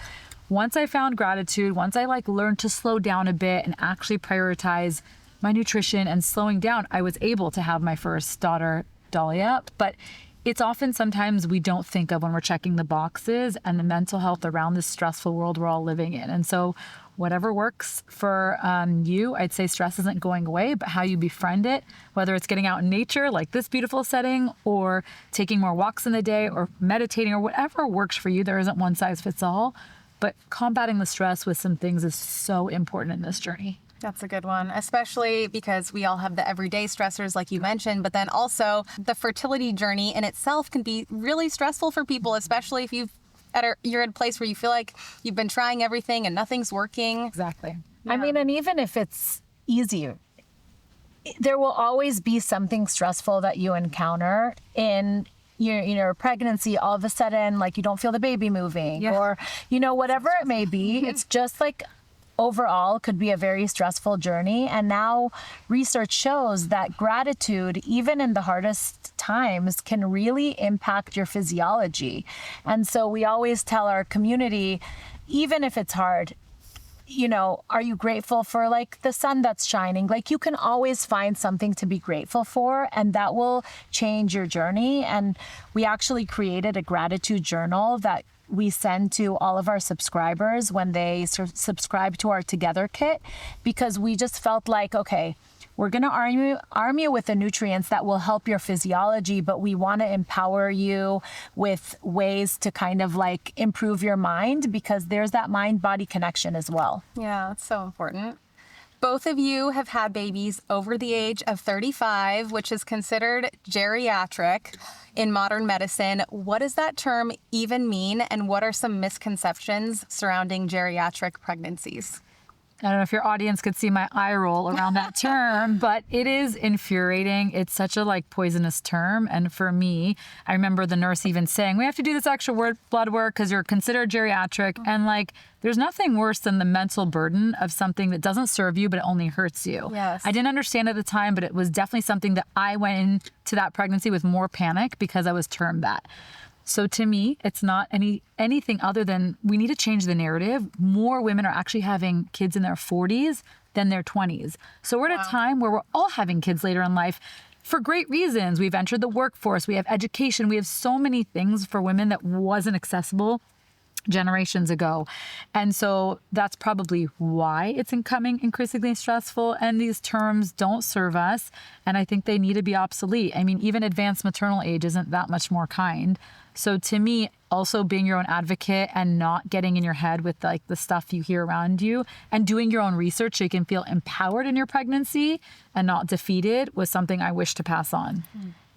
once I found gratitude, once I like learned to slow down a bit and actually prioritize my nutrition and slowing down, I was able to have my first daughter, Dahlia. But it's often sometimes we don't think of when we're checking the boxes and the mental health around this stressful world we're all living in. And so whatever works for you, I'd say stress isn't going away, but how you befriend it, whether it's getting out in nature like this beautiful setting or taking more walks in the day or meditating or whatever works for you. There isn't one size fits all. But combating the stress with some things is so important in this journey. That's a good one, especially because we all have the everyday stressors like you mentioned, but then also the fertility journey in itself can be really stressful for people, especially if you're at a place where you feel like you've been trying everything and nothing's working. Exactly. I mean, and even if it's easy, there will always be something stressful that you encounter in your pregnancy. All of a sudden, like you don't feel the baby moving or, whatever it may be. It's just like overall could be a very stressful journey. And now research shows that gratitude, even in the hardest times, can really impact your physiology. And so we always tell our community, even if it's hard, are you grateful for like the sun that's shining? Like you can always find something to be grateful for, and that will change your journey. And we actually created a gratitude journal that we send to all of our subscribers when they subscribe to our Together kit, because we just felt like, okay, we're going to arm you with the nutrients that will help your physiology, but we want to empower you with ways to kind of like improve your mind, because there's that mind-body connection as well. Yeah, that's so important. Both of you have had babies over the age of 35, which is considered geriatric in modern medicine. What does that term even mean, and what are some misconceptions surrounding geriatric pregnancies? I don't know if your audience could see my eye roll around that term, but it is infuriating. It's such a like poisonous term. And for me, I remember the nurse even saying, we have to do this extra blood work because you're considered geriatric. And like, there's nothing worse than the mental burden of something that doesn't serve you, but it only hurts you. Yes. I didn't understand at the time, but it was definitely something that I went into that pregnancy with more panic because I was termed that. So to me, it's not anything other than we need to change the narrative. More women are actually having kids in their 40s than their 20s. So we're at a time where we're all having kids later in life for great reasons. We've entered the workforce, we have education, we have so many things for women that wasn't accessible generations ago. And so that's probably why it's becoming increasingly stressful, and these terms don't serve us, and I think they need to be obsolete. I mean, even advanced maternal age isn't that much more kind. So to me, also being your own advocate and not getting in your head with like the stuff you hear around you and doing your own research so you can feel empowered in your pregnancy and not defeated was something I wish to pass on.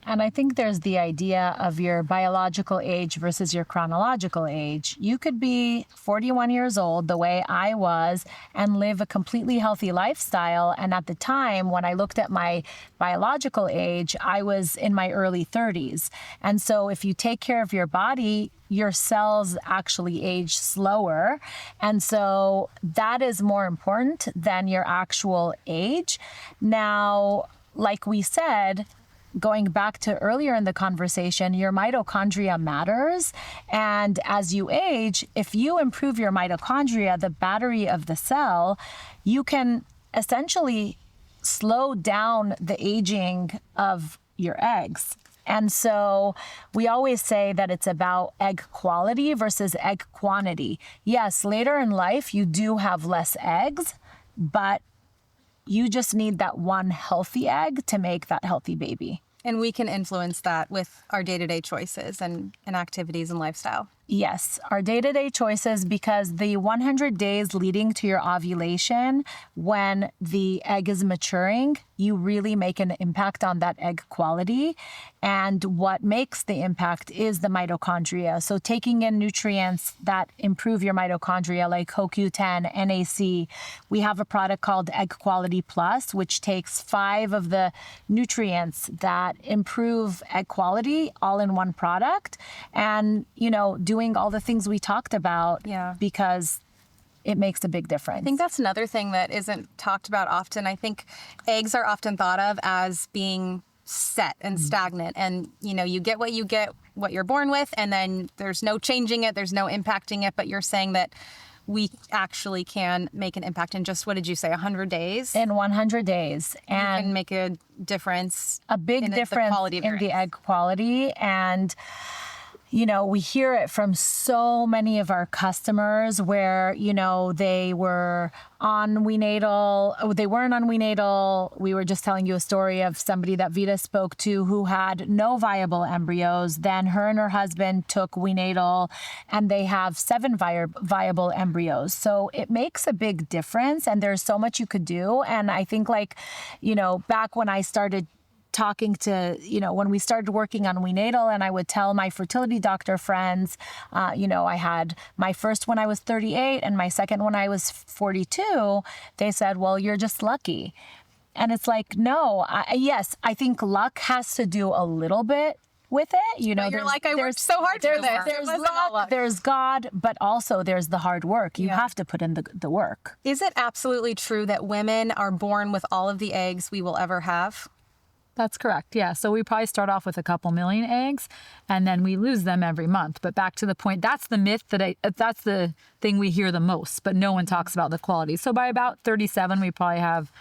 And I think there's the idea of your biological age versus your chronological age. You could be 41 years old, the way I was, and live a completely healthy lifestyle. And at the time, when I looked at my biological age, I was in my early 30s. And so if you take care of your body, your cells actually age slower. And so that is more important than your actual age. Now, like we said, going back to earlier in the conversation, your mitochondria matters. And as you age, if you improve your mitochondria, the battery of the cell, you can essentially slow down the aging of your eggs. And so we always say that it's about egg quality versus egg quantity. Yes, later in life, you do have less eggs, but you just need that one healthy egg to make that healthy baby. And we can influence that with our day-to-day choices and activities and lifestyle. Yes, our day-to-day choices, because the 100 days leading to your ovulation, when the egg is maturing, you really make an impact on that egg quality. And what makes the impact is the mitochondria. So taking in nutrients that improve your mitochondria, like CoQ10, NAC. We have a product called Egg Quality Plus, which takes 5 of the nutrients that improve egg quality all in one product. And, doing all the things we talked about, because it makes a big difference. I think that's another thing that isn't talked about often. I think eggs are often thought of as being set and stagnant, and you get, what you're born with, and then there's no changing it, there's no impacting it. But you're saying that we actually can make an impact in just, what did you say, 100 days? In 100 days. And you can make a difference, a big difference in the egg quality. And we hear it from so many of our customers where, they were on WeNatal, they weren't on WeNatal. We were just telling you a story of somebody that Vita spoke to who had no viable embryos. Then her and her husband took WeNatal and they have 7 viable embryos. So it makes a big difference, and there's so much you could do. And I think back when I started talking to, when we started working on WeNatal, and I would tell my fertility doctor friends, I had my first when I was 38 and my second when I was 42, they said, well, you're just lucky. And it's like, no, yes, I think luck has to do a little bit with it. You're like, I worked so hard for this. There's luck, there's God, but also there's the hard work. You have to put in the work. Is it absolutely true that women are born with all of the eggs we will ever have? That's correct. Yeah. So we probably start off with a couple million eggs and then we lose them every month. But back to the point, that's the myth that's the thing we hear the most, but no one talks about the quality. So by about 37, we probably have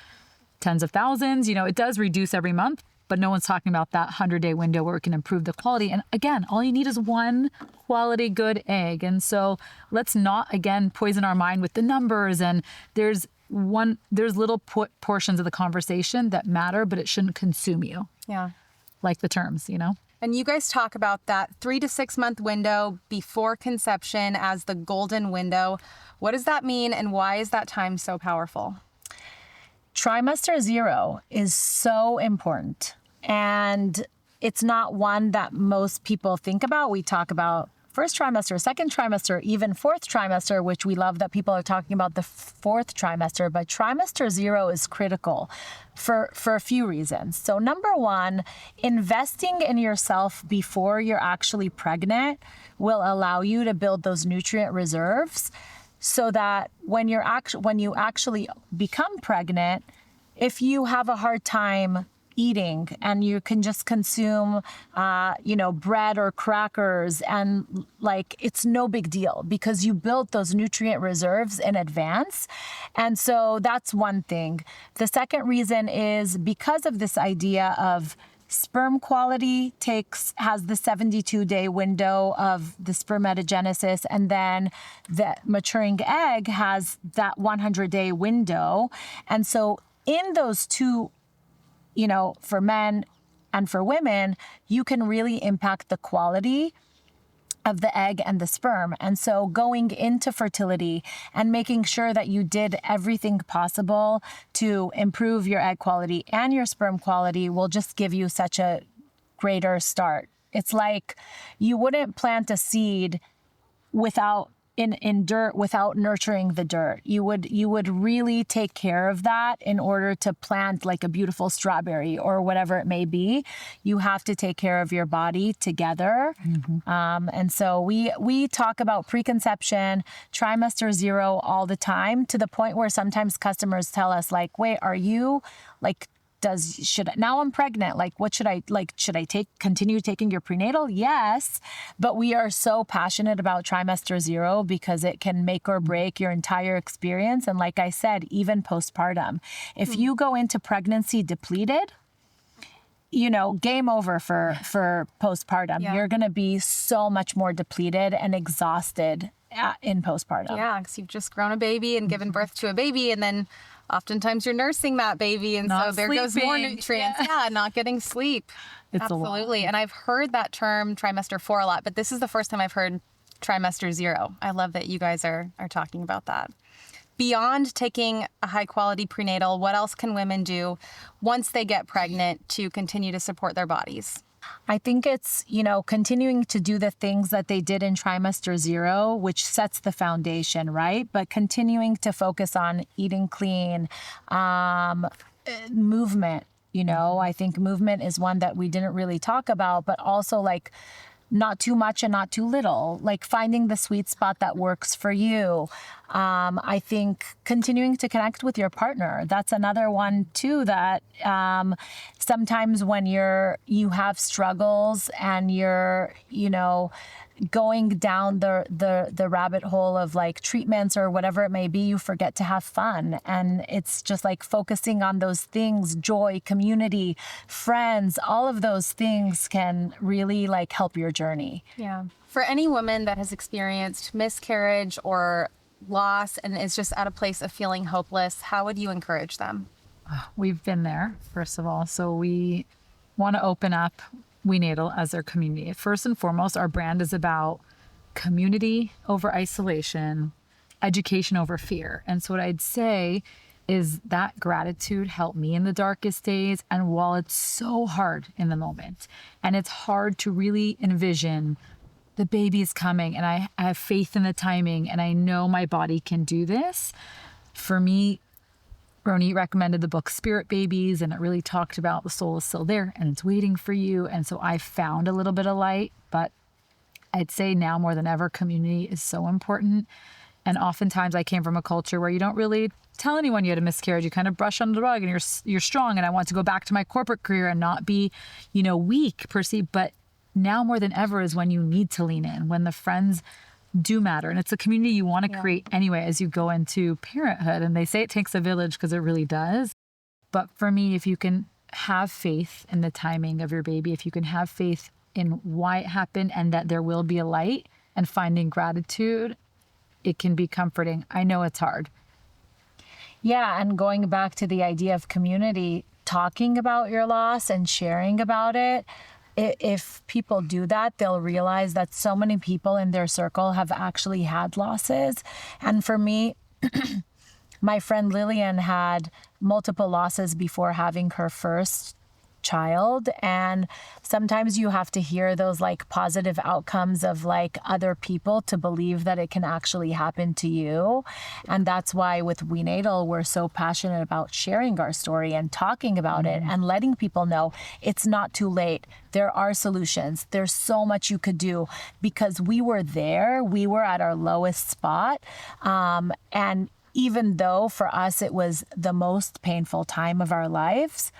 tens of thousands. It does reduce every month, but no one's talking about that 100-day window where it can improve the quality. And again, all you need is one quality good egg. And so let's not, again, poison our mind with the numbers. And there's little portions of the conversation that matter, but it shouldn't consume you. Yeah. Like the terms, And you guys talk about that 3 to 6 month window before conception as the golden window. What does that mean, and why is that time so powerful? Trimester 0 is so important, and it's not one that most people think about. We talk about first trimester, second trimester, even fourth trimester, which we love that people are talking about the fourth trimester, but trimester 0 is critical for a few reasons. So number one, investing in yourself before you're actually pregnant will allow you to build those nutrient reserves so that when you actually become pregnant, if you have a hard time eating and you can just consume, bread or crackers, and it's no big deal because you built those nutrient reserves in advance. And so that's one thing. The second reason is because of this idea of sperm quality has the 72-day window of the spermatogenesis, and then the maturing egg has that 100-day window. And so in those two, for men and for women, you can really impact the quality of the egg and the sperm. And so going into fertility and making sure that you did everything possible to improve your egg quality and your sperm quality will just give you such a greater start. It's like you wouldn't plant a seed in dirt without nurturing the dirt. You would really take care of that in order to plant like a beautiful strawberry or whatever it may be. You have to take care of your body together. Mm-hmm. And so we talk about preconception, trimester 0 all the time, to the point where sometimes customers tell us wait, are you now I'm pregnant. What should I continue taking your prenatal? Yes. But we are so passionate about trimester 0 because it can make or break your entire experience. And like I said, even postpartum, if you go into pregnancy depleted, game over for postpartum. Yeah. You're going to be so much more depleted and exhausted in postpartum. Yeah. Because you've just grown a baby and given birth to a baby, and then oftentimes you're nursing that baby, and not so there sleeping. Goes more nutrients. Yeah, not getting sleep. It's absolutely. And I've heard that term trimester 4 a lot, but this is the first time I've heard trimester 0. I love that you guys are talking about that. Beyond taking a high quality prenatal, what else can women do once they get pregnant to continue to support their bodies? I think it's, continuing to do the things that they did in trimester 0, which sets the foundation, right? But continuing to focus on eating clean, movement, I think movement is one that we didn't really talk about, but also like not too much and not too little, like finding the sweet spot that works for you. I think continuing to connect with your partner. That's another one too, that sometimes when you have struggles and you're, going down the rabbit hole of like treatments or whatever it may be, you forget to have fun. And it's just like focusing on those things, joy, community, friends, all of those things can really like help your journey. Yeah. For any woman that has experienced miscarriage or loss and is just at a place of feeling hopeless, how would you encourage them? We've been there, first of all. So we want to open up WeNatal as their community. First and foremost, our brand is about community over isolation, education over fear. And so what I'd say is that gratitude helped me in the darkest days. And while it's so hard in the moment, and it's hard to really envision the baby's coming, and I have faith in the timing, and I know my body can do this. For me, Ronit recommended the book Spirit Babies, and it really talked about the soul is still there and it's waiting for you. And so I found a little bit of light, but I'd say now more than ever, community is so important. And oftentimes I came from a culture where you don't really tell anyone you had a miscarriage. You kind of brush under the rug and you're strong. And I want to go back to my corporate career and not be, weak per se. But now more than ever is when you need to lean in, when the friends do matter. And it's a community you want to create anyway as you go into parenthood. And they say it takes a village because it really does. But for me, if you can have faith in the timing of your baby, if you can have faith in why it happened and that there will be a light, and finding gratitude, it can be comforting. I know it's hard. Yeah, and going back to the idea of community, talking about your loss and sharing about it, if people do that, they'll realize that so many people in their circle have actually had losses. And for me, my friend Lillian had multiple losses before having her first child. And sometimes you have to hear those like positive outcomes of like other people to believe that it can actually happen to you. And that's why with WeNatal, we're so passionate about sharing our story and talking about it and letting people know it's not too late. There are solutions. There's so much you could do, because we were there. We were at our lowest spot. And even though for us it was the most painful time of our lives,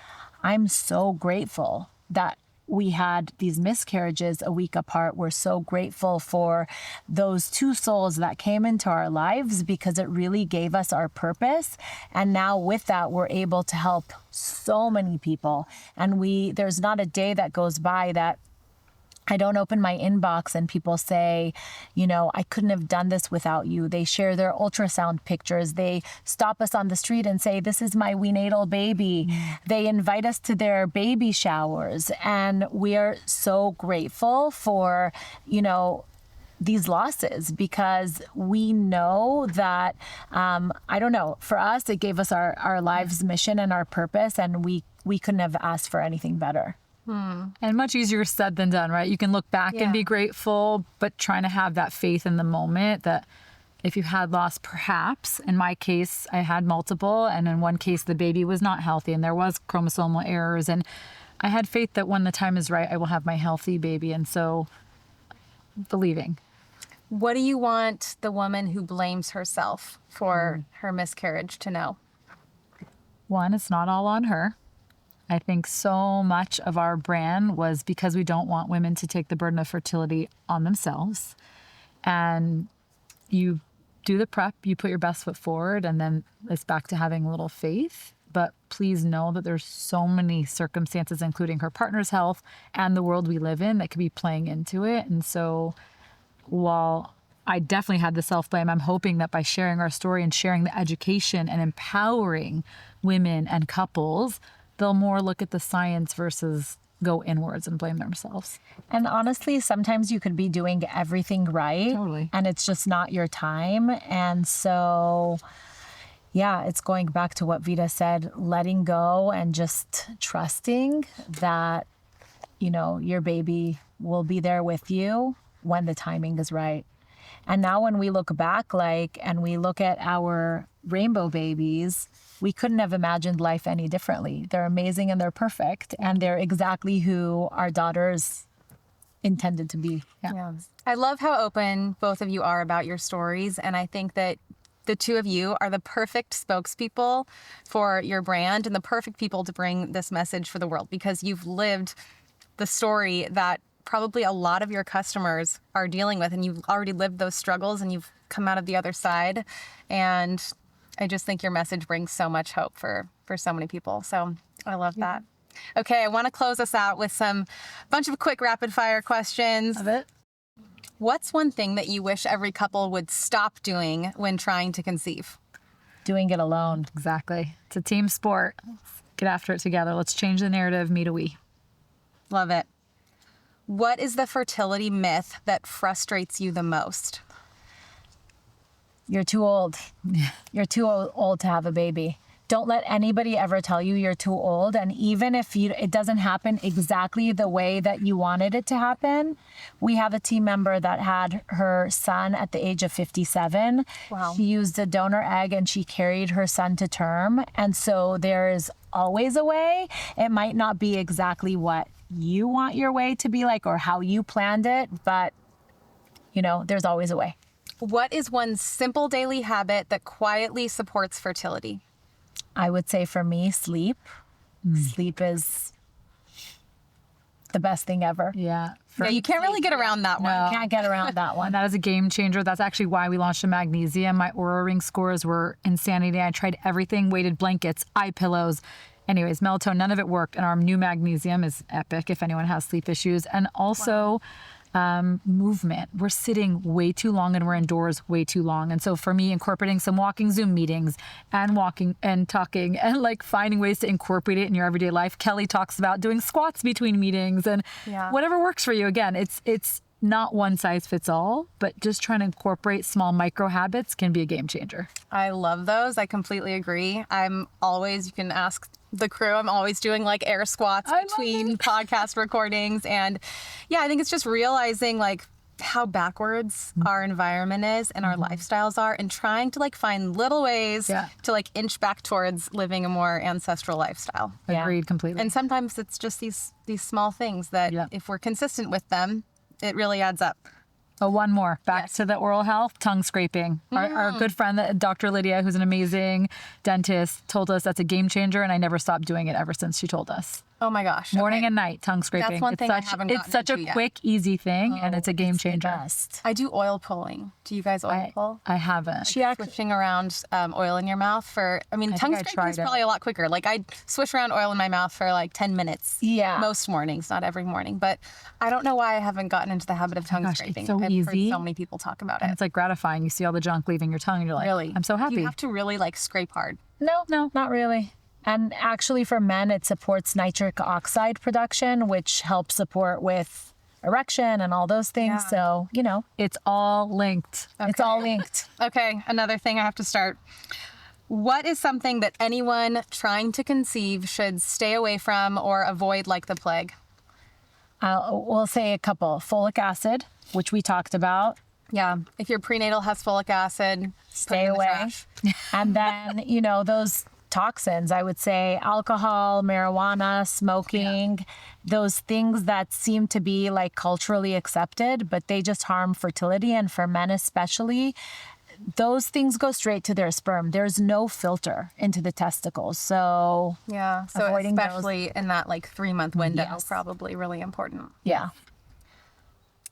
I'm so grateful that we had these miscarriages a week apart. We're so grateful for those two souls that came into our lives, because it really gave us our purpose. And now with that, we're able to help so many people. And there's not a day that goes by that I don't open my inbox and people say, I couldn't have done this without you. They share their ultrasound pictures. They stop us on the street and say, this is my WeNatal baby. They invite us to their baby showers. And we are so grateful for, these losses, because we know that, for us, it gave us our life's mission and our purpose, and we couldn't have asked for anything better. And much easier said than done, right? You can look back and be grateful, but trying to have that faith in the moment that if you had loss, perhaps, in my case, I had multiple, and in one case, the baby was not healthy and there was chromosomal errors. And I had faith that when the time is right, I will have my healthy baby. And so believing. What do you want the woman who blames herself for her miscarriage to know? One, it's not all on her. I think so much of our brand was because we don't want women to take the burden of fertility on themselves. And you do the prep, you put your best foot forward, and then it's back to having a little faith. But please know that there's so many circumstances, including her partner's health and the world we live in, that could be playing into it. And so while I definitely had the self-blame, I'm hoping that by sharing our story and sharing the education and empowering women and couples, they'll more look at the science versus go inwards and blame themselves. And honestly, sometimes you could be doing everything right. Totally. And it's just not your time. And so, yeah, it's going back to what Vita said, letting go and just trusting that, your baby will be there with you when the timing is right. And now when we look back, and we look at our rainbow babies, we couldn't have imagined life any differently. They're amazing and they're perfect. And they're exactly who our daughters intended to be. Yeah. I love how open both of you are about your stories. And I think that the two of you are the perfect spokespeople for your brand and the perfect people to bring this message for the world, because you've lived the story that probably a lot of your customers are dealing with, and you've already lived those struggles and you've come out of the other side. And I just think your message brings so much hope for so many people. So I love that. Okay, I want to close us out with bunch of quick rapid fire questions. Love it. What's one thing that you wish every couple would stop doing when trying to conceive? Doing it alone. Exactly. It's a team sport. Let's get after it together. Let's change the narrative. Me to we. Love it. What is the fertility myth that frustrates you the most? You're too old. You're too old to have a baby. Don't let anybody ever tell you you're too old. And even if it doesn't happen exactly the way that you wanted it to happen, we have a team member that had her son at the age of 57. Wow. She used a donor egg and she carried her son to term. And so there is always a way. It might not be exactly what you want your way to be like or how you planned it, but there's always a way. What is one simple daily habit that quietly supports fertility? I would say for me, sleep. Sleep is the best thing ever. Yeah. Yeah, you can't really get around that one. You can't get around that one. And that is a game changer. That's actually why we launched a magnesium. My Oura Ring scores were insanity. I tried everything, weighted blankets, eye pillows. Anyways, melatonin, none of it worked. And our new magnesium is epic if anyone has sleep issues. And also movement. We're sitting way too long and we're indoors way too long. And so for me, incorporating some walking Zoom meetings and walking and talking and finding ways to incorporate it in your everyday life. Kelly talks about doing squats between meetings and whatever works for you. Again, it's not one size fits all, but just trying to incorporate small micro habits can be a game changer. I love those. I completely agree. You can ask the crew, I'm always doing air squats between podcast recordings. And I think it's just realizing how backwards our environment is and our lifestyles are, and trying to find little ways to inch back towards living a more ancestral lifestyle. Agreed completely. And sometimes it's just these small things that if we're consistent with them, it really adds up. Oh, one more. Back to the oral health, tongue scraping. Our good friend, Dr. Lydia, who's an amazing dentist, told us that's a game changer, and I never stopped doing it ever since she told us. Oh my gosh. Morning and night, tongue scraping. That's one thing I haven't gotten It's such a into yet. quick, easy thing, and it's a game changer. I do oil pulling. Do you guys oil pull? I haven't. Swishing around oil in your mouth tongue scraping is probably a lot quicker. I swish around oil in my mouth for 10 minutes. Yeah. Most mornings, not every morning. But I don't know why I haven't gotten into the habit of tongue scraping. It's so I've easy. heard so many people talk about And it. it's gratifying. You see all the junk leaving your tongue, and you're like, Really? I'm so happy. You have to really scrape hard. No, not really. And actually for men, it supports nitric oxide production, which helps support with erection and all those things. So, It's all linked. it's all linked. Okay, another thing I have to start. What is something that anyone trying to conceive should stay away from or avoid like the plague? We'll say a couple. Folic acid, which we talked about. Yeah, if your prenatal has folic acid, Stay away. And then, those toxins, I would say alcohol, marijuana, smoking, those things that seem to be culturally accepted, but they just harm fertility. And for men especially, those things go straight to their sperm. There's no filter into the testicles. So so avoiding especially in that 3-month window, Yes. probably really important. yeah.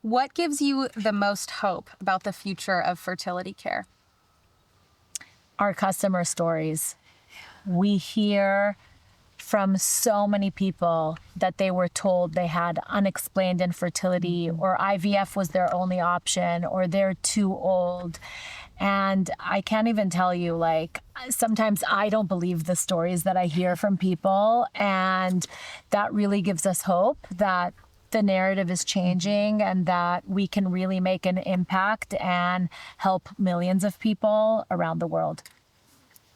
What gives you the most hope about the future of fertility care? Our customer stories. We hear from so many people that they were told they had unexplained infertility or IVF was their only option or they're too old. And I can't even tell you, like, sometimes I don't believe the stories that I hear from people. And that really gives us hope that the narrative is changing and that we can really make an impact and help millions of people around the world.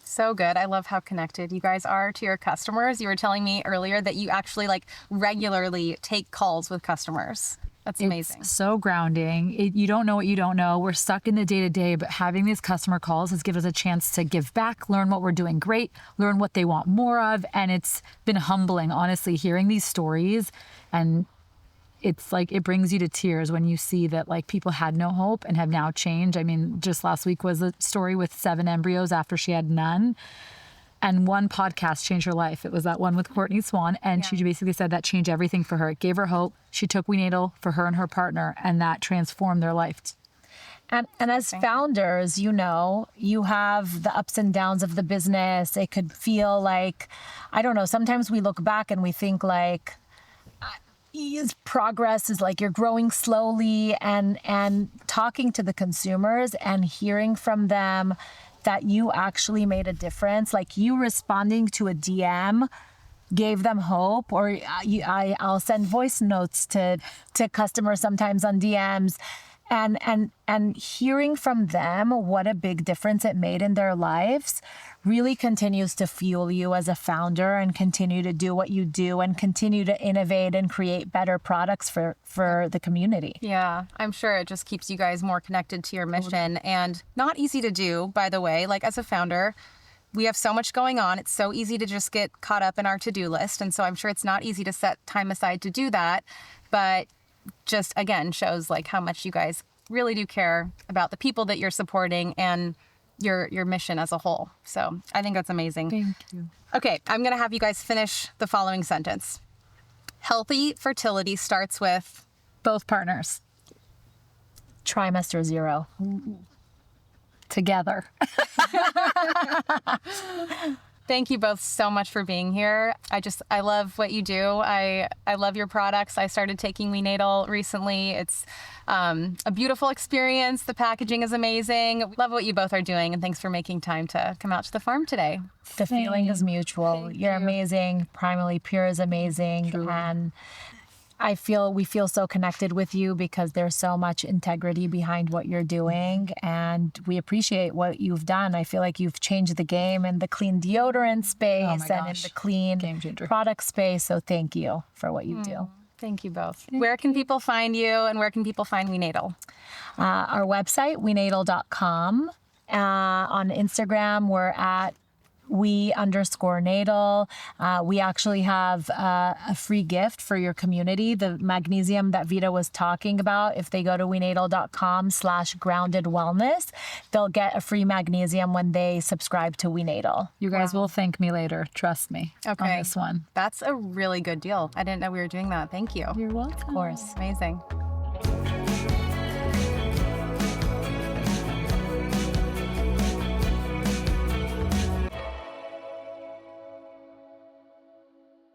So good. I love how connected you guys are to your customers. You were telling me earlier that you actually like regularly take calls with customers. That's amazing. It's so grounding. You don't know what you don't know. We're stuck in the day-to-day, but having these customer calls has given us a chance to give back, learn what we're doing great, learn what they want more of. And it's been humbling, honestly, hearing these stories. And it's like, it brings you to tears when you see that like people had no hope and have now changed. I mean, just last week was a story with 7 embryos after she had none. And one podcast changed her life. It was that one with Courtney Swan. And she basically said that changed everything for her. It gave her hope. She took WeNatal for her and her partner, and that transformed their life. And as founders, you know, you have the ups and downs of the business. It could feel like, I don't know, sometimes we look back and we think like, progress is like you're growing slowly, and talking to the consumers and hearing from them that you actually made a difference, like you responding to a DM gave them hope, or I'll send voice notes to customers sometimes on DMs, and hearing from them what a big difference it made in their lives really continues to fuel you as a founder and continue to do what you do and continue to innovate and create better products for the community. Yeah, I'm sure it just keeps you guys more connected to your mission, and not easy to do, by the way. Like as a founder, we have so much going on. It's so easy to just get caught up in our to-do list. And so I'm sure it's not easy to set time aside to do that, but just again shows like how much you guys really do care about the people that you're supporting and your mission as a whole. So I think that's amazing. Thank you. Okay, I'm gonna have you guys finish the following sentence. Healthy fertility starts with Both partners Trimester 0. together. Thank you both so much for being here. I love what you do. I love your products. I started taking WeNatal recently. It's a beautiful experience. The packaging is amazing. Love what you both are doing, and thanks for making time to come out to the farm today. The feeling is mutual. You're amazing. Primally Pure is amazing. Truly. And we feel so connected with you because there's so much integrity behind what you're doing, and we appreciate what you've done. I feel like you've changed the game in the clean deodorant space and in the clean Game changer. product space. So thank you for what you do. Thank you both. Where can people find you, and where can people find WeNatal? Our website, WeNatal.com. On Instagram, we're at we_natal. We actually have a free gift for your community, the magnesium that Vita was talking about. If they go to wenatal.com/groundedwellness, they'll get a free magnesium when they subscribe to WeNatal. You guys will thank me later. Trust me on Okay. this one. That's a really good deal. I didn't know we were doing that. Thank you. You're welcome. Of course. Amazing.